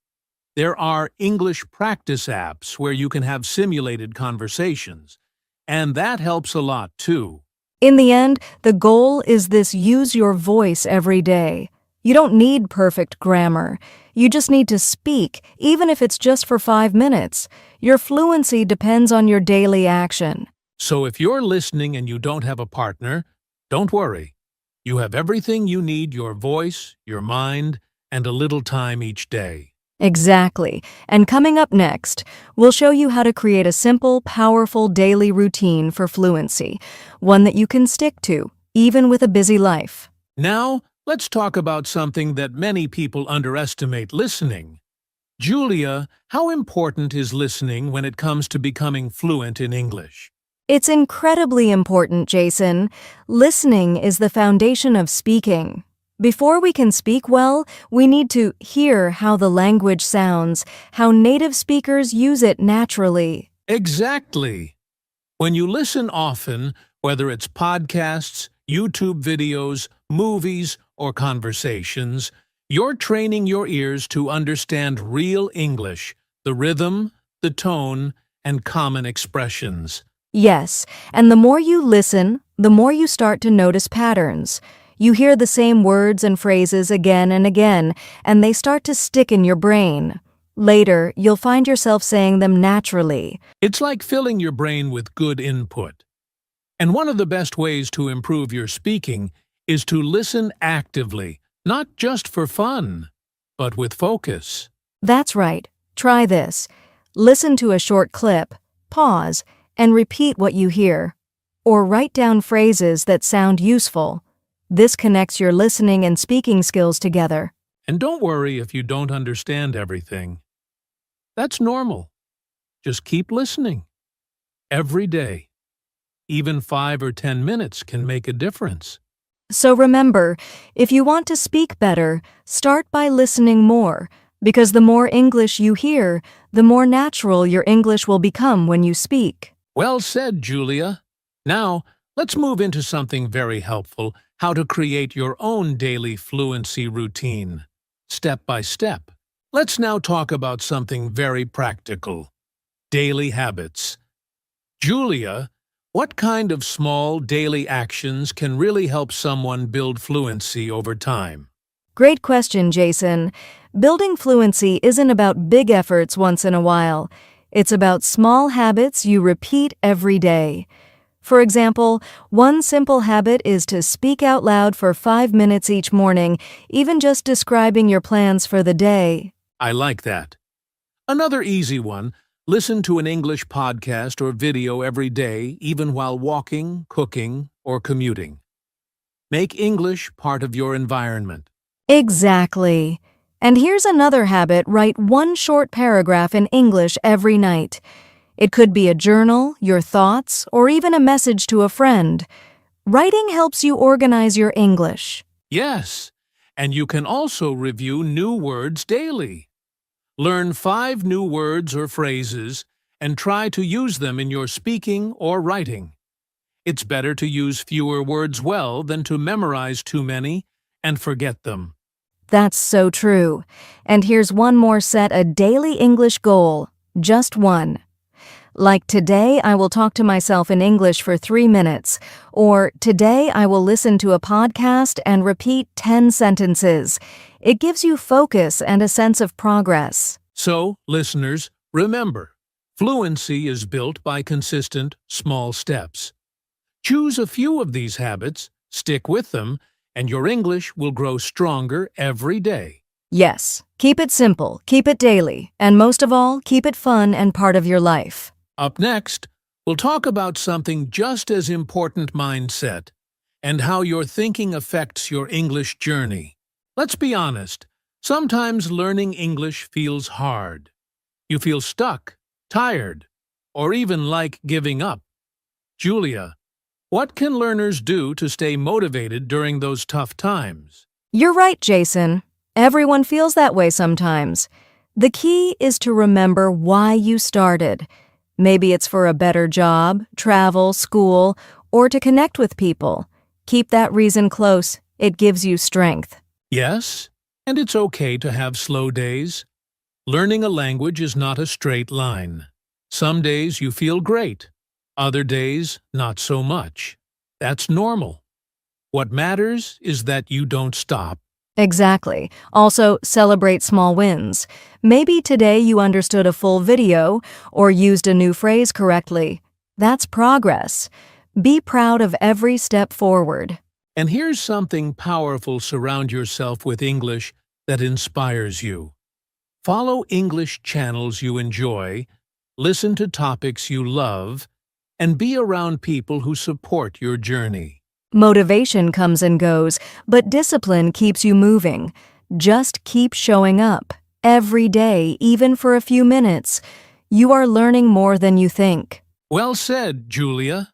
There are English practice apps where you can have simulated conversations, and that helps a lot too. In the end, the goal is this: use your voice every day. You don't need perfect grammar. You just need to speak, even if it's just for 5 minutes. Your fluency depends on your daily action. So if you're listening and you don't have a partner, don't worry. You have everything you need: your voice, your mind, and a little time each day. Exactly. And coming up next, we'll show you how to create a simple, powerful daily routine for fluency, one that you can stick to, even with a busy life. Now, let's talk about something that many people underestimate: listening. Julia, how important is listening when it comes to becoming fluent in English? It's incredibly important, Jason. Listening is the foundation of speaking. Before we can speak well, we need to hear how the language sounds, how native speakers use it naturally. Exactly. When you listen often, whether it's podcasts, YouTube videos, movies, or conversations, you're training your ears to understand real English, the rhythm, the tone, and common expressions. Yes, and the more you listen, the more you start to notice patterns. You hear the same words and phrases again and again, and they start to stick in your brain. Later, you'll find yourself saying them naturally. It's like filling your brain with good input. And one of the best ways to improve your speaking is to listen actively, not just for fun, but with focus. That's right. Try this. Listen to a short clip, pause, and repeat what you hear. Or write down phrases that sound useful. This connects your listening and speaking skills together. And don't worry if you don't understand everything. That's normal. Just keep listening. Every day. Even 5 or 10 minutes can make a difference. So remember, if you want to speak better, start by listening more, because the more English you hear, the more natural your English will become when you speak. Well said, Julia. Now, let's move into something very helpful: how to create your own daily fluency routine, step by step. Let's now talk about something very practical: daily habits. Julia, what kind of small daily actions can really help someone build fluency over time? Great question, Jason. Building fluency isn't about big efforts once in a while. It's about small habits you repeat every day. For example, one simple habit is to speak out loud for 5 minutes each morning, even just describing your plans for the day. I like that. Another easy one: listen to an English podcast or video every day, even while walking, cooking, or commuting. Make English part of your environment. Exactly. And here's another habit: write one short paragraph in English every night. It could be a journal, your thoughts, or even a message to a friend. Writing helps you organize your English. Yes, and you can also review new words daily. Learn 5 new words or phrases and try to use them in your speaking or writing. It's better to use fewer words well than to memorize too many and forget them. That's so true. And here's one more: set a daily English goal. Just one. Like, today I will talk to myself in English for 3 minutes, or today I will listen to a podcast and repeat 10 sentences. It gives you focus and a sense of progress. So, listeners, remember, fluency is built by consistent, small steps. Choose a few of these habits, stick with them, and your English will grow stronger every day. Yes, keep it simple, keep it daily, and most of all, keep it fun and part of your life. Up next, we'll talk about something just as important: mindset, and how your thinking affects your English journey. Let's be honest, sometimes learning English feels hard. You feel stuck, tired, or even like giving up. Julia, what can learners do to stay motivated during those tough times? You're right, Jason. Everyone feels that way sometimes. The key is to remember why you started. Maybe it's for a better job, travel, school, or to connect with people. Keep that reason close. It gives you strength. Yes, and it's okay to have slow days. Learning a language is not a straight line. Some days you feel great, other days not so much. That's normal. What matters is that you don't stop. Exactly. Also, celebrate small wins. Maybe today you understood a full video or used a new phrase correctly. That's progress. Be proud of every step forward. And here's something powerful: surround yourself with English that inspires you. Follow English channels you enjoy, listen to topics you love, and be around people who support your journey. Motivation comes and goes, but discipline keeps you moving. Just keep showing up. Every day, even for a few minutes. You are learning more than you think. Well said, Julia.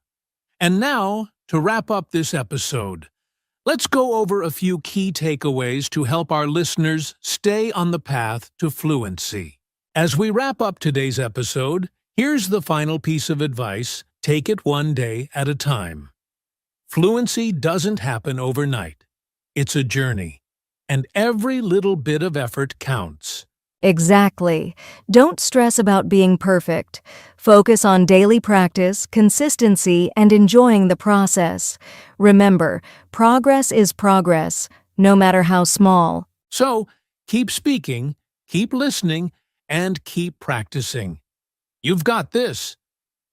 And now, to wrap up this episode, let's go over a few key takeaways to help our listeners stay on the path to fluency. As we wrap up today's episode, here's the final piece of advice: take it one day at a time. Fluency doesn't happen overnight. It's a journey, and every little bit of effort counts. Exactly. Don't stress about being perfect. Focus on daily practice, consistency, and enjoying the process. Remember, progress is progress, no matter how small. So, keep speaking, keep listening, and keep practicing. You've got this.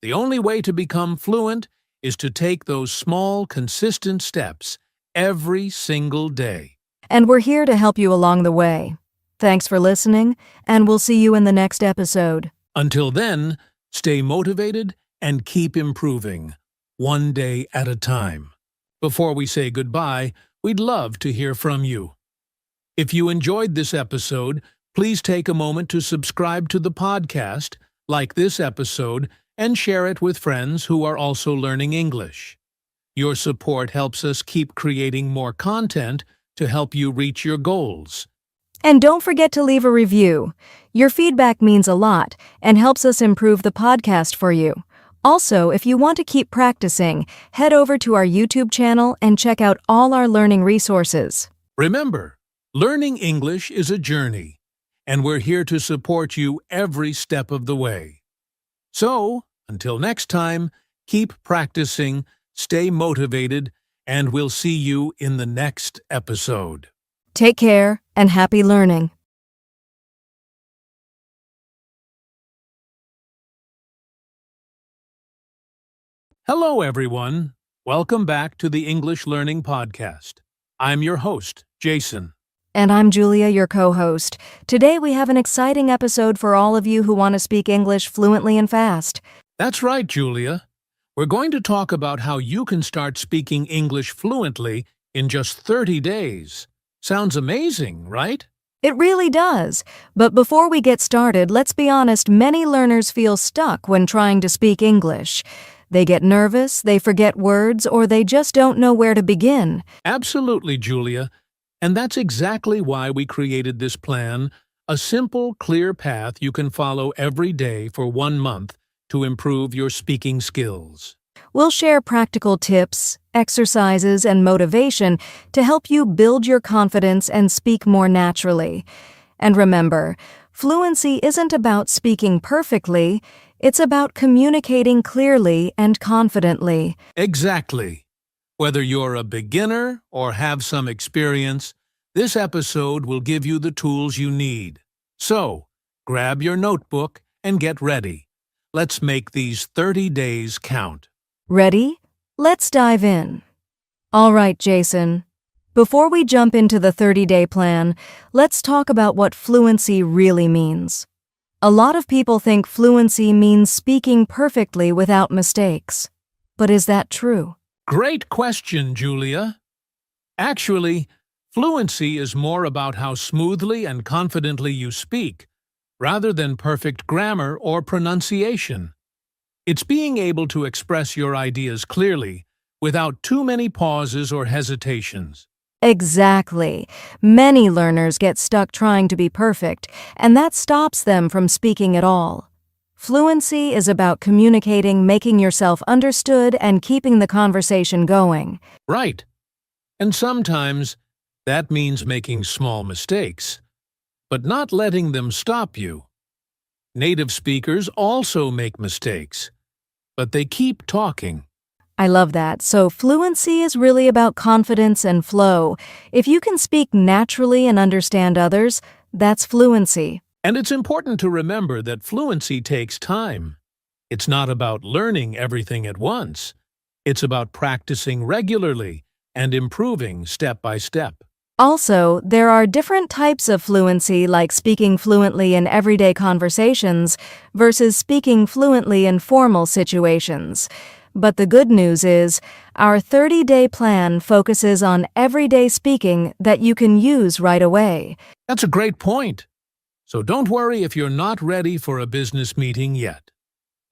The only way to become fluent is to take those small, consistent steps every single day. And we're here to help you along the way. Thanks for listening, and we'll see you in the next episode. Until then, stay motivated and keep improving, one day at a time. Before we say goodbye, we'd love to hear from you. If you enjoyed this episode, please take a moment to subscribe to the podcast, like this episode, and share it with friends who are also learning English. Your support helps us keep creating more content to help you reach your goals. And don't forget to leave a review. Your feedback means a lot and helps us improve the podcast for you. Also, if you want to keep practicing, head over to our YouTube channel and check out all our learning resources. Remember, learning English is a journey, and we're here to support you every step of the way. So, until next time, keep practicing, stay motivated, and we'll see you in the next episode. Take care and happy learning. Hello, everyone. Welcome back to the English Learning Podcast. I'm your host, Jason. And I'm Julia, your co-host. Today we have an exciting episode for all of you who want to speak English fluently and fast. That's right, Julia. We're going to talk about how you can start speaking English fluently in just 30 days. Sounds amazing, right? It really does. But before we get started, let's be honest, many learners feel stuck when trying to speak English. They get nervous, they forget words, or they just don't know where to begin. Absolutely, Julia. And that's exactly why we created this plan, a simple, clear path you can follow every day for 1 month to improve your speaking skills. We'll share practical tips, exercises, and motivation to help you build your confidence and speak more naturally. And remember, fluency isn't about speaking perfectly, it's about communicating clearly and confidently. Exactly. Whether you're a beginner or have some experience, this episode will give you the tools you need. So, grab your notebook and get ready. Let's make these 30 days count. Ready? Let's dive in. All right, Jason. Before we jump into the 30-day plan, let's talk about what fluency really means. A lot of people think fluency means speaking perfectly without mistakes. But is that true? Great question, Julia. Actually, fluency is more about how smoothly and confidently you speak, rather than perfect grammar or pronunciation. It's being able to express your ideas clearly, without too many pauses or hesitations. Exactly. Many learners get stuck trying to be perfect, and that stops them from speaking at all. Fluency is about communicating, making yourself understood, and keeping the conversation going. Right. And sometimes that means making small mistakes, but not letting them stop you. Native speakers also make mistakes, but they keep talking. I love that. So fluency is really about confidence and flow. If you can speak naturally and understand others, that's fluency. And it's important to remember that fluency takes time. It's not about learning everything at once. It's about practicing regularly and improving step by step. Also, there are different types of fluency, like speaking fluently in everyday conversations versus speaking fluently in formal situations. But the good news is, our 30-day plan focuses on everyday speaking that you can use right away. That's a great point. So don't worry if you're not ready for a business meeting yet.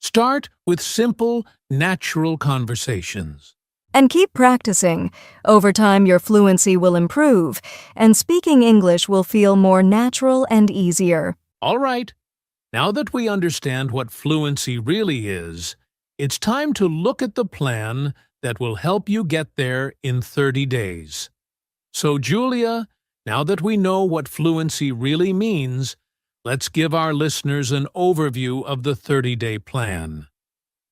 Start with simple, natural conversations. And keep practicing. Over time, your fluency will improve, and speaking English will feel more natural and easier. All right, now that we understand what fluency really is, it's time to look at the plan that will help you get there in 30 days. So, Julia, now that we know what fluency really means, let's give our listeners an overview of the 30-day plan.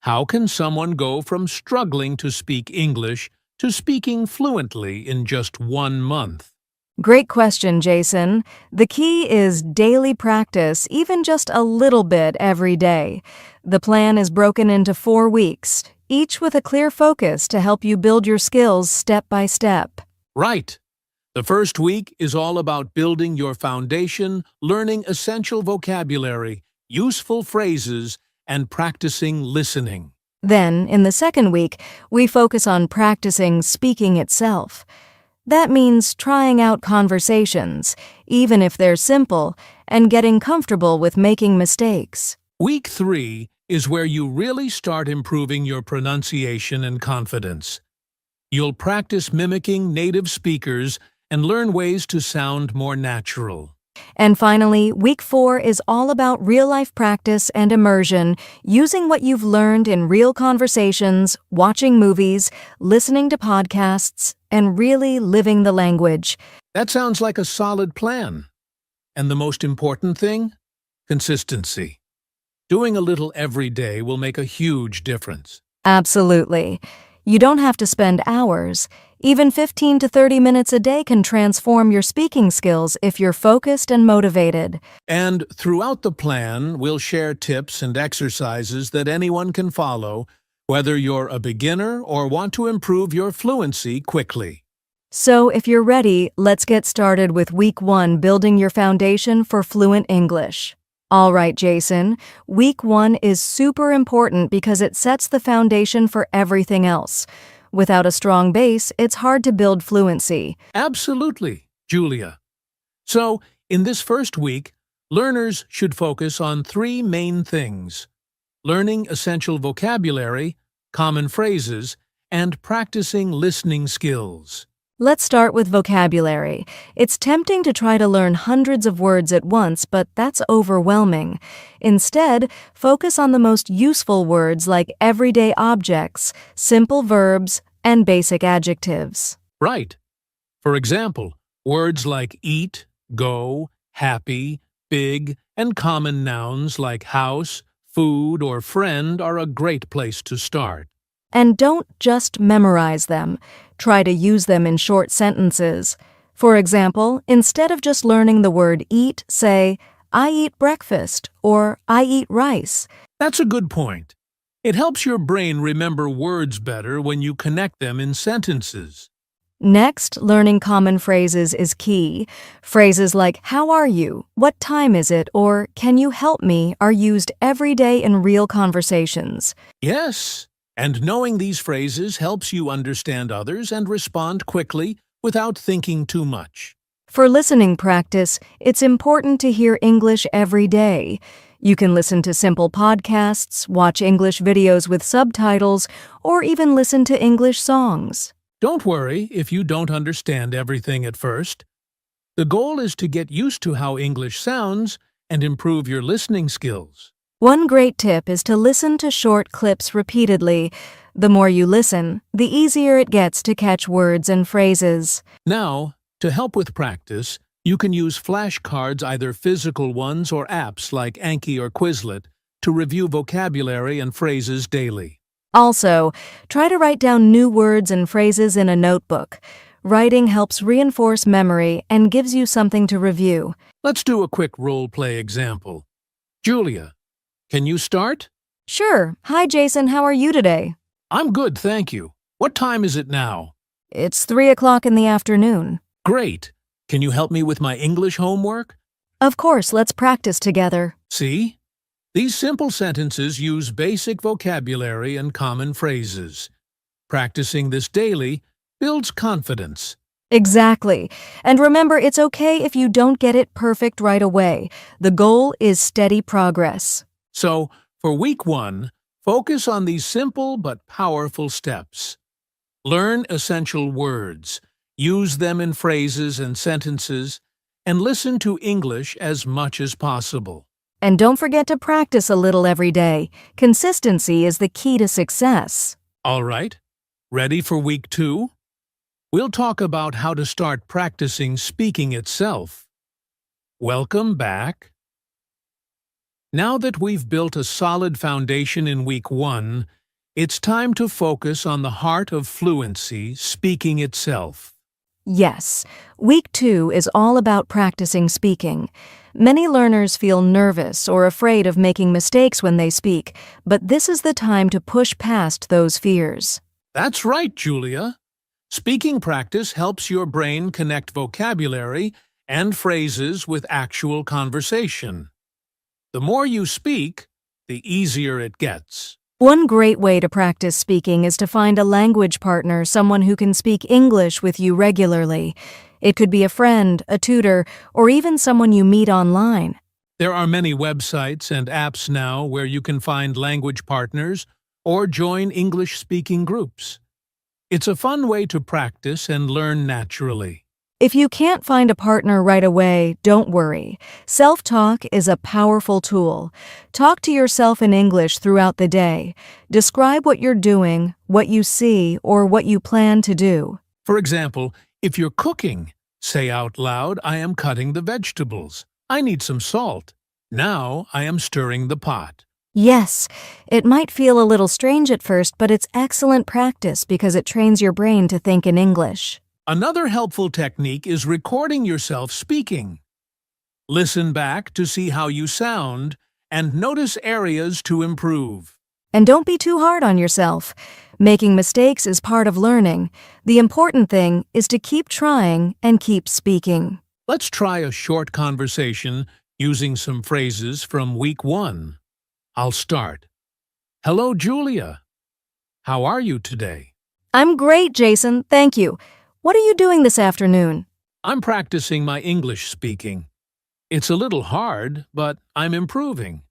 How can someone go from struggling to speak English to speaking fluently in just 1 month? Great question, Jason. The key is daily practice, even just a little bit every day. The plan is broken into 4 weeks, each with a clear focus to help you build your skills step by step. Right. The first week is all about building your foundation, learning essential vocabulary, useful phrases, and practicing listening. Then, in the second week, we focus on practicing speaking itself. That means trying out conversations, even if they're simple, and getting comfortable with making mistakes. Week 3 is where you really start improving your pronunciation and confidence. You'll practice mimicking native speakers and learn ways to sound more natural. And finally, week 4 is all about real-life practice and immersion, using what you've learned in real conversations, watching movies, listening to podcasts, and really living the language. That sounds like a solid plan. And the most important thing? Consistency. Doing a little every day will make a huge difference. Absolutely. You don't have to spend hours. Even 15 to 30 minutes a day can transform your speaking skills if you're focused and motivated. And throughout the plan, we'll share tips and exercises that anyone can follow, whether you're a beginner or want to improve your fluency quickly. So if you're ready, let's get started with week 1, building your foundation for fluent English. All right, Jason, week 1 is super important because it sets the foundation for everything else. Without a strong base, it's hard to build fluency. Absolutely, Julia. So, in this first week, learners should focus on 3 main things: learning essential vocabulary, common phrases, and practicing listening skills. Let's start with vocabulary. It's tempting to try to learn hundreds of words at once, but that's overwhelming. Instead, focus on the most useful words like everyday objects, simple verbs, and basic adjectives. Right. For example, words like eat, go, happy, big, and common nouns like house, food, or friend are a great place to start. And don't just memorize them. Try to use them in short sentences. For example, instead of just learning the word eat, say, I eat breakfast, or I eat rice. That's a good point. It helps your brain remember words better when you connect them in sentences. Next, learning common phrases is key. Phrases like, how are you? What time is it? Or, can you help me? Are used every day in real conversations. Yes, and knowing these phrases helps you understand others and respond quickly without thinking too much. For listening practice, it's important to hear English every day. You can listen to simple podcasts, watch English videos with subtitles, or even listen to English songs. Don't worry if you don't understand everything at first. The goal is to get used to how English sounds and improve your listening skills. One great tip is to listen to short clips repeatedly. The more you listen, the easier it gets to catch words and phrases. Now, to help with practice, you can use flashcards, either physical ones or apps like Anki or Quizlet, to review vocabulary and phrases daily. Also, try to write down new words and phrases in a notebook. Writing helps reinforce memory and gives you something to review. Let's do a quick role-play example. Julia, can you start? Sure. Hi, Jason. How are you today? I'm good, thank you. What time is it now? It's 3 o'clock in the afternoon. Great. Can you help me with my English homework? Of course, let's practice together. See? These simple sentences use basic vocabulary and common phrases. Practicing this daily builds confidence. Exactly. And remember, it's okay if you don't get it perfect right away. The goal is steady progress. So, for week 1, focus on these simple but powerful steps. Learn essential words, use them in phrases and sentences, and listen to English as much as possible. And don't forget to practice a little every day. Consistency is the key to success. All right, ready for week 2? We'll talk about how to start practicing speaking itself. Welcome back. Now that we've built a solid foundation in week 1, it's time to focus on the heart of fluency, speaking itself. Yes, week 2 is all about practicing speaking. Many learners feel nervous or afraid of making mistakes when they speak, but this is the time to push past those fears. That's right, Julia. Speaking practice helps your brain connect vocabulary and phrases with actual conversation. The more you speak, the easier it gets. One great way to practice speaking is to find a language partner, someone who can speak English with you regularly. It could be a friend, a tutor, or even someone you meet online. There are many websites and apps now where you can find language partners or join English-speaking groups. It's a fun way to practice and learn naturally. If you can't find a partner right away, don't worry. Self-talk is a powerful tool. Talk to yourself in English throughout the day. Describe what you're doing, what you see, or what you plan to do. For example, if you're cooking, say out loud, I am cutting the vegetables. I need some salt. Now I am stirring the pot. Yes, it might feel a little strange at first, but it's excellent practice because it trains your brain to think in English. Another helpful technique is recording yourself speaking. Listen back to see how you sound and notice areas to improve. And don't be too hard on yourself. Making mistakes is part of learning. The important thing is to keep trying and keep speaking. Let's try a short conversation using some phrases from week 1. I'll start. Hello, Julia. How are you today? I'm great, Jason. Thank you. What are you doing this afternoon? I'm practicing my English speaking. It's a little hard, but I'm improving.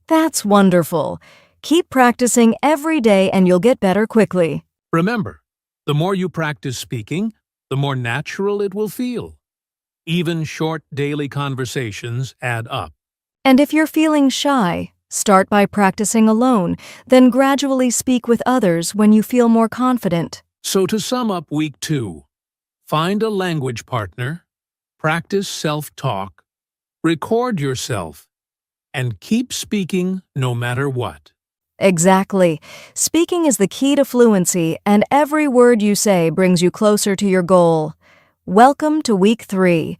That's wonderful. Keep practicing every day and you'll get better quickly. Remember, the more you practice speaking, the the more natural it will feel. Even short daily conversations add up. And if you're feeling shy, start by practicing alone, then gradually speak with others when you feel more confident. So to sum up week 2, find a language partner, practice self-talk, record yourself, and keep speaking no matter what. Exactly. Speaking is the key to fluency, and every word you say brings you closer to your goal. Welcome to week 3.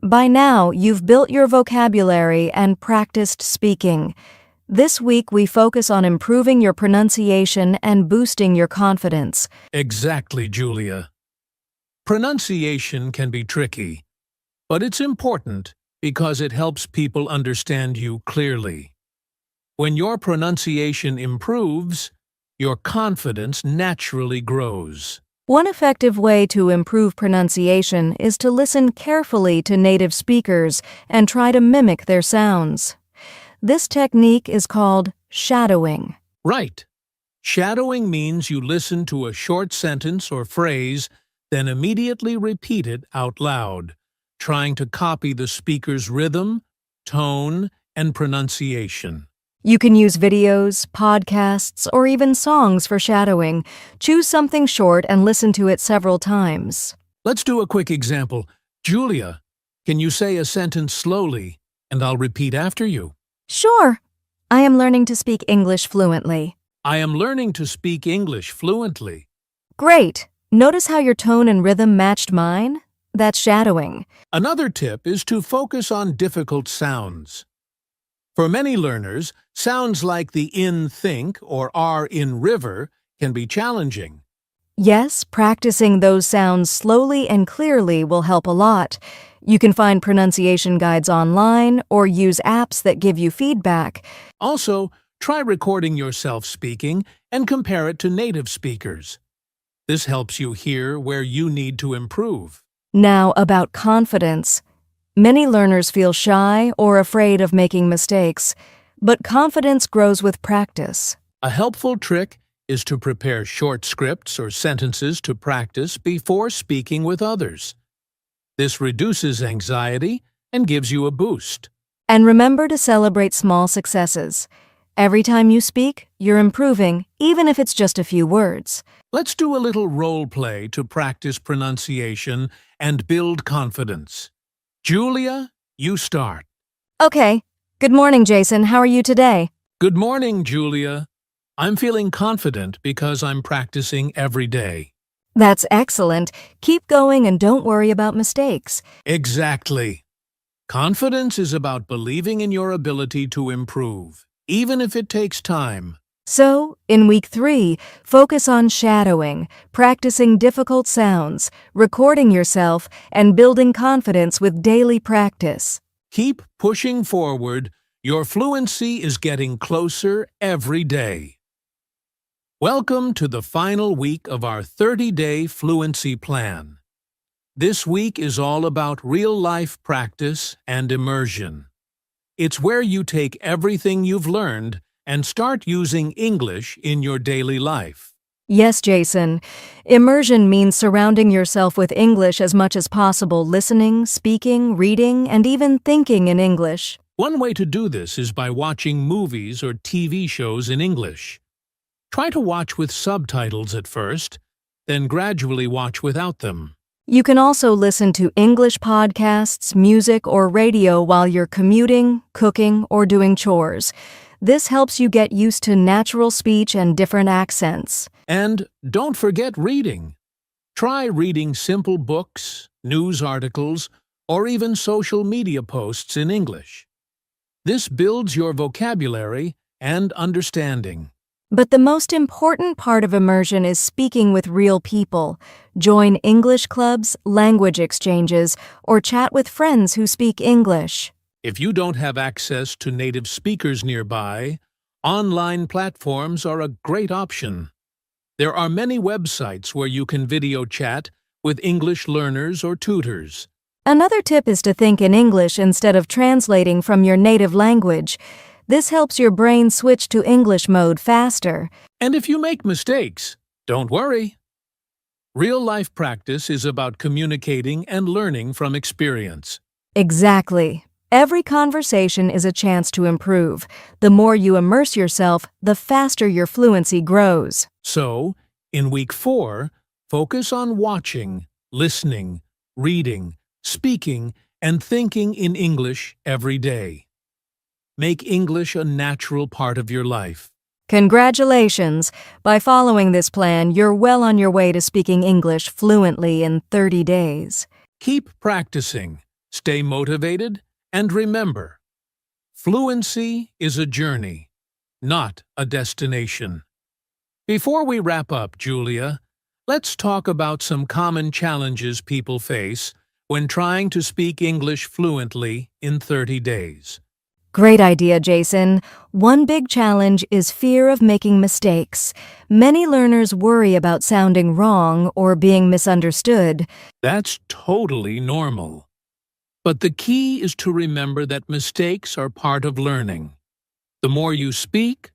By now, you've built your vocabulary and practiced speaking. This week, we focus on improving your pronunciation and boosting your confidence. Exactly, Julia. Pronunciation can be tricky, but it's important because it helps people understand you clearly. When your pronunciation improves, your confidence naturally grows. One effective way to improve pronunciation is to listen carefully to native speakers and try to mimic their sounds. This technique is called shadowing. Right. Shadowing means you listen to a short sentence or phrase, then immediately repeat it out loud, trying to copy the speaker's rhythm, tone, and pronunciation. You can use videos, podcasts, or even songs for shadowing. Choose something short and listen to it several times. Let's do a quick example. Julia, can you say a sentence slowly, and I'll repeat after you? Sure. I am learning to speak English fluently. I am learning to speak English fluently. Great. Notice how your tone and rhythm matched mine? That's shadowing. Another tip is to focus on difficult sounds. For many learners, sounds like the in think or R in river can be challenging. Yes, practicing those sounds slowly and clearly will help a lot. You can find pronunciation guides online or use apps that give you feedback. Also, try recording yourself speaking and compare it to native speakers. This helps you hear where you need to improve. Now, about confidence. Many learners feel shy or afraid of making mistakes, but confidence grows with practice. A helpful trick is to prepare short scripts or sentences to practice before speaking with others. This reduces anxiety and gives you a boost. And remember to celebrate small successes. Every time you speak, you're improving, even if it's just a few words. Let's do a little role play to practice pronunciation and build confidence. Julia, you start. Okay. Good morning, Jason. How are you today? Good morning, Julia. I'm feeling confident because I'm practicing every day. That's excellent. Keep going and don't worry about mistakes. Exactly. Confidence is about believing in your ability to improve, even if it takes time. So, in week 3, focus on shadowing, practicing difficult sounds, recording yourself, and building confidence with daily practice. Keep pushing forward. Your fluency is getting closer every day. Welcome to the final week of our 30-day fluency plan. This week is all about real-life practice and immersion. It's where you take everything you've learned and start using English in your daily life. Yes, Jason. Immersion means surrounding yourself with English as much as possible, listening, speaking, reading, and even thinking in English. One way to do this is by watching movies or TV shows in English. Try to watch with subtitles at first, then gradually watch without them. You can also listen to English podcasts, music, or radio while you're commuting, cooking, or doing chores. This helps you get used to natural speech and different accents. And don't forget reading. Try reading simple books, news articles, or even social media posts in English. This builds your vocabulary and understanding. But the most important part of immersion is speaking with real people. Join English clubs, language exchanges, or chat with friends who speak English. If you don't have access to native speakers nearby, online platforms are a great option. There are many websites where you can video chat with English learners or tutors. Another tip is to think in English instead of translating from your native language. This helps your brain switch to English mode faster. And if you make mistakes, don't worry. Real-life practice is about communicating and learning from experience. Exactly. Every conversation is a chance to improve. The more you immerse yourself, the faster your fluency grows. So, in week 4, focus on watching, listening, reading, speaking, and thinking in English every day. Make English a natural part of your life. Congratulations! By following this plan, you're well on your way to speaking English fluently in 30 days. Keep practicing, stay motivated, and remember, fluency is a journey, not a destination. Before we wrap up, Julia, let's talk about some common challenges people face when trying to speak English fluently in 30 days. Great idea, Jason. One big challenge is fear of making mistakes. Many learners worry about sounding wrong or being misunderstood. That's totally normal. But the key is to remember that mistakes are part of learning. The more you speak,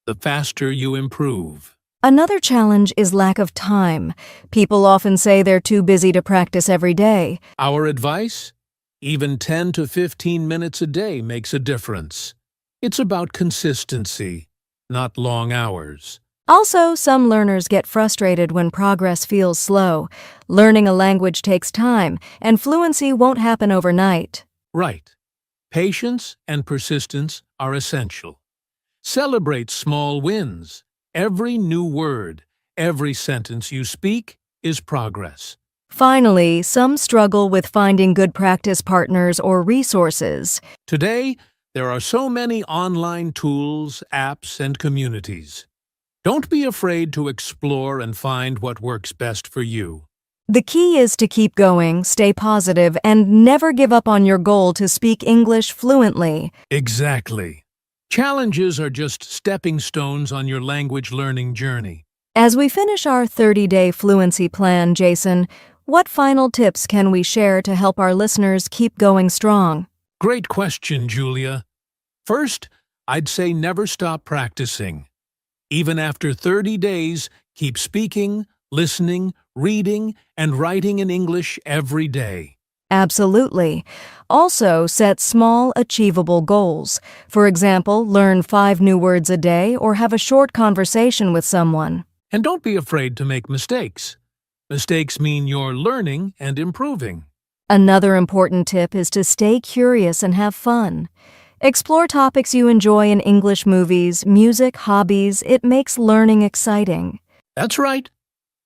the faster you improve. Another challenge is lack of time. People often say they're too busy to practice every day. Our advice? Even 10 to 15 minutes a day makes a difference. It's about consistency, not long hours. Also, some learners get frustrated when progress feels slow. Learning a language takes time, and fluency won't happen overnight. Right. Patience and persistence are essential. Celebrate small wins. Every new word, every sentence you speak is progress. Finally, some struggle with finding good practice partners or resources. Today, there are so many online tools, apps, and communities. Don't be afraid to explore and find what works best for you. The key is to keep going, stay positive, and never give up on your goal to speak English fluently. Exactly. Challenges are just stepping stones on your language learning journey. As we finish our 30-day fluency plan, Jason, what final tips can we share to help our listeners keep going strong? Great question, Julia. First, I'd say never stop practicing. Even after 30 days, keep speaking, listening, reading, and writing in English every day. Absolutely. Also, set small, achievable goals. For example, learn 5 new words a day or have a short conversation with someone. And don't be afraid to make mistakes. Mistakes mean you're learning and improving. Another important tip is to stay curious and have fun. Explore topics you enjoy in English movies, music, hobbies. It makes learning exciting. That's right.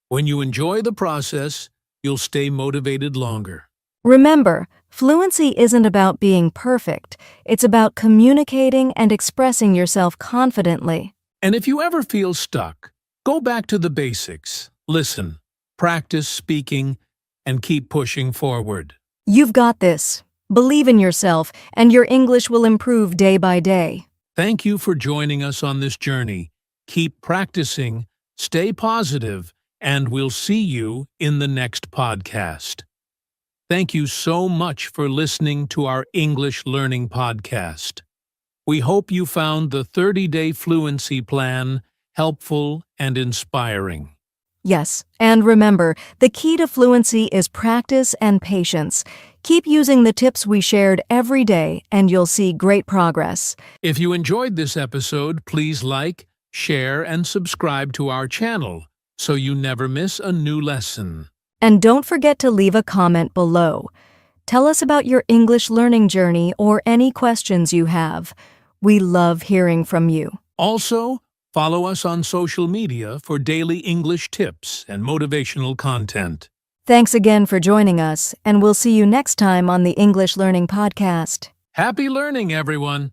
When you enjoy the process, you'll stay motivated longer. Remember, fluency isn't about being perfect. It's about communicating and expressing yourself confidently. And if you ever feel stuck, go back to the basics. Listen, practice speaking, and keep pushing forward. You've got this. Believe in yourself, and your English will improve day by day. Thank you for joining us on this journey. Keep practicing, stay positive, and we'll see you in the next podcast. Thank you so much for listening to our English Learning Podcast. We hope you found the 30-day fluency plan helpful and inspiring. Yes, and remember, the key to fluency is practice and patience. Keep using the tips we shared every day, and you'll see great progress. If you enjoyed this episode, please like, share, and subscribe to our channel so you never miss a new lesson. And don't forget to leave a comment below. Tell us about your English learning journey or any questions you have. We love hearing from you. Also, follow us on social media for daily English tips and motivational content. Thanks again for joining us, and we'll see you next time on the English Learning Podcast. Happy learning, everyone!